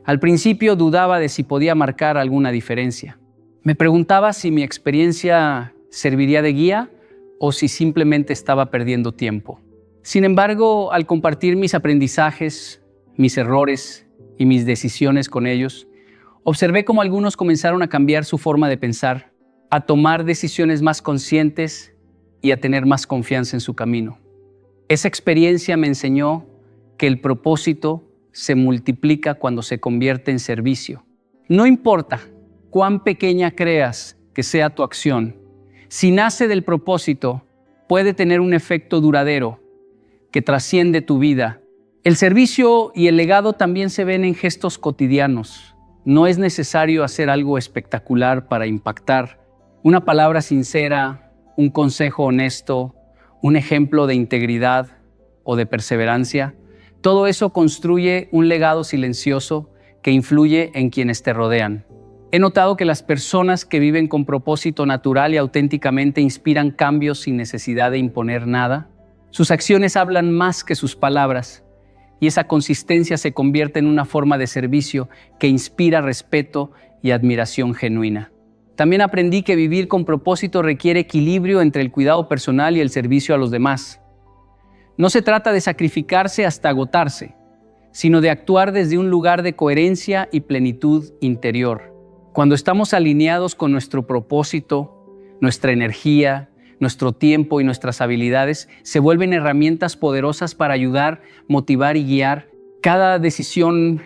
Al principio dudaba de si podía marcar alguna diferencia. Me preguntaba si mi experiencia serviría de guía o si simplemente estaba perdiendo tiempo. Sin embargo, al compartir mis aprendizajes, mis errores y mis decisiones con ellos, observé cómo algunos comenzaron a cambiar su forma de pensar, a tomar decisiones más conscientes y a tener más confianza en su camino. Esa experiencia me enseñó que el propósito se multiplica cuando se convierte en servicio. No importa cuán pequeña creas que sea tu acción, si nace del propósito, puede tener un efecto duradero que trasciende tu vida. El servicio y el legado también se ven en gestos cotidianos. No es necesario hacer algo espectacular para impactar. Una palabra sincera, un consejo honesto, un ejemplo de integridad o de perseverancia, todo eso construye un legado silencioso que influye en quienes te rodean. He notado que las personas que viven con propósito natural y auténticamente inspiran cambios sin necesidad de imponer nada. Sus acciones hablan más que sus palabras y esa consistencia se convierte en una forma de servicio que inspira respeto y admiración genuina. También aprendí que vivir con propósito requiere equilibrio entre el cuidado personal y el servicio a los demás. No se trata de sacrificarse hasta agotarse, sino de actuar desde un lugar de coherencia y plenitud interior. Cuando estamos alineados con nuestro propósito, nuestra energía, nuestro tiempo y nuestras habilidades se vuelven herramientas poderosas para ayudar, motivar y guiar. Cada decisión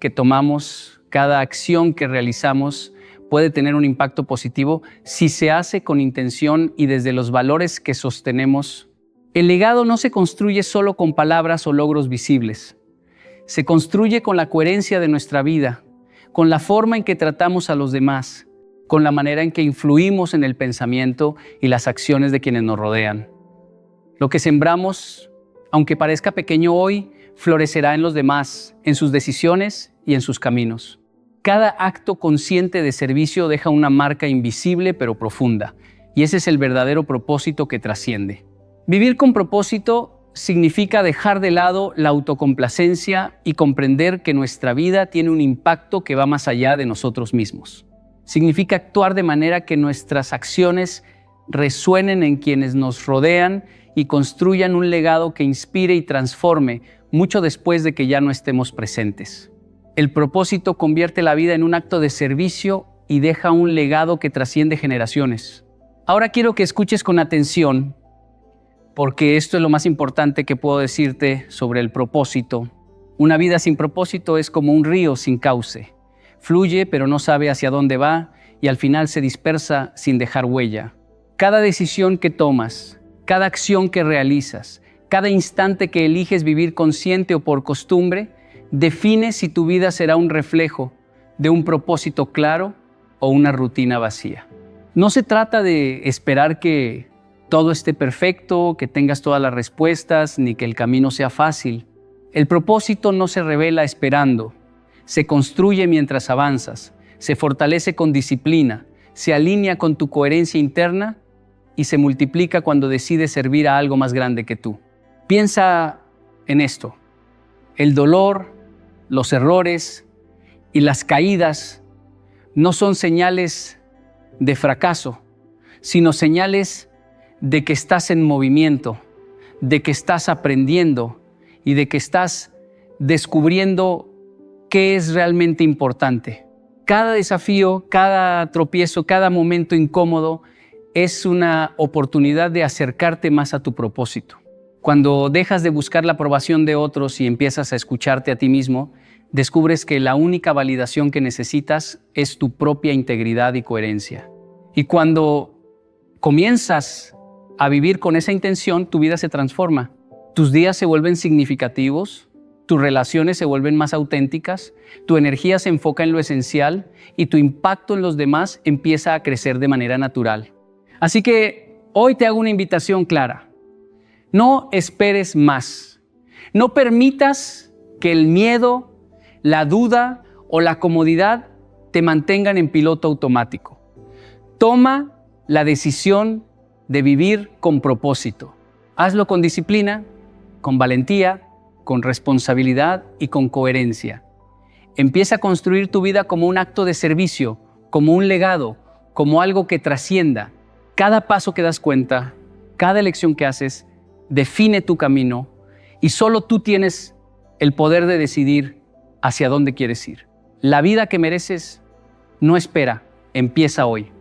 que tomamos, cada acción que realizamos puede tener un impacto positivo si se hace con intención y desde los valores que sostenemos. El legado no se construye solo con palabras o logros visibles. Se construye con la coherencia de nuestra vida, con la forma en que tratamos a los demás, con la manera en que influimos en el pensamiento y las acciones de quienes nos rodean. Lo que sembramos, aunque parezca pequeño hoy, florecerá en los demás, en sus decisiones y en sus caminos. Cada acto consciente de servicio deja una marca invisible pero profunda, y ese es el verdadero propósito que trasciende. Vivir con propósito significa dejar de lado la autocomplacencia y comprender que nuestra vida tiene un impacto que va más allá de nosotros mismos. Significa actuar de manera que nuestras acciones resuenen en quienes nos rodean y construyan un legado que inspire y transforme mucho después de que ya no estemos presentes. El propósito convierte la vida en un acto de servicio y deja un legado que trasciende generaciones. Ahora quiero que escuches con atención, porque esto es lo más importante que puedo decirte sobre el propósito. Una vida sin propósito es como un río sin cauce. Fluye, pero no sabe hacia dónde va y al final se dispersa sin dejar huella. Cada decisión que tomas, cada acción que realizas, cada instante que eliges vivir consciente o por costumbre, define si tu vida será un reflejo de un propósito claro o una rutina vacía. No se trata de esperar que todo esté perfecto, que tengas todas las respuestas, ni que el camino sea fácil. El propósito no se revela esperando, se construye mientras avanzas, se fortalece con disciplina, se alinea con tu coherencia interna y se multiplica cuando decides servir a algo más grande que tú. Piensa en esto. El dolor, los errores y las caídas no son señales de fracaso, sino señales de que estás en movimiento, de que estás aprendiendo y de que estás descubriendo qué es realmente importante. Cada desafío, cada tropiezo, cada momento incómodo es una oportunidad de acercarte más a tu propósito. Cuando dejas de buscar la aprobación de otros y empiezas a escucharte a ti mismo, descubres que la única validación que necesitas es tu propia integridad y coherencia. Y cuando comienzas a vivir con esa intención, tu vida se transforma. Tus días se vuelven significativos, tus relaciones se vuelven más auténticas, tu energía se enfoca en lo esencial y tu impacto en los demás empieza a crecer de manera natural. Así que hoy te hago una invitación clara. No esperes más. No permitas que el miedo, la duda o la comodidad te mantengan en piloto automático. Toma la decisión de vivir con propósito. Hazlo con disciplina, con valentía, con responsabilidad y con coherencia. Empieza a construir tu vida como un acto de servicio, como un legado, como algo que trascienda. Cada paso que das cuenta, cada elección que haces, define tu camino y solo tú tienes el poder de decidir hacia dónde quieres ir. La vida que mereces no espera, empieza hoy.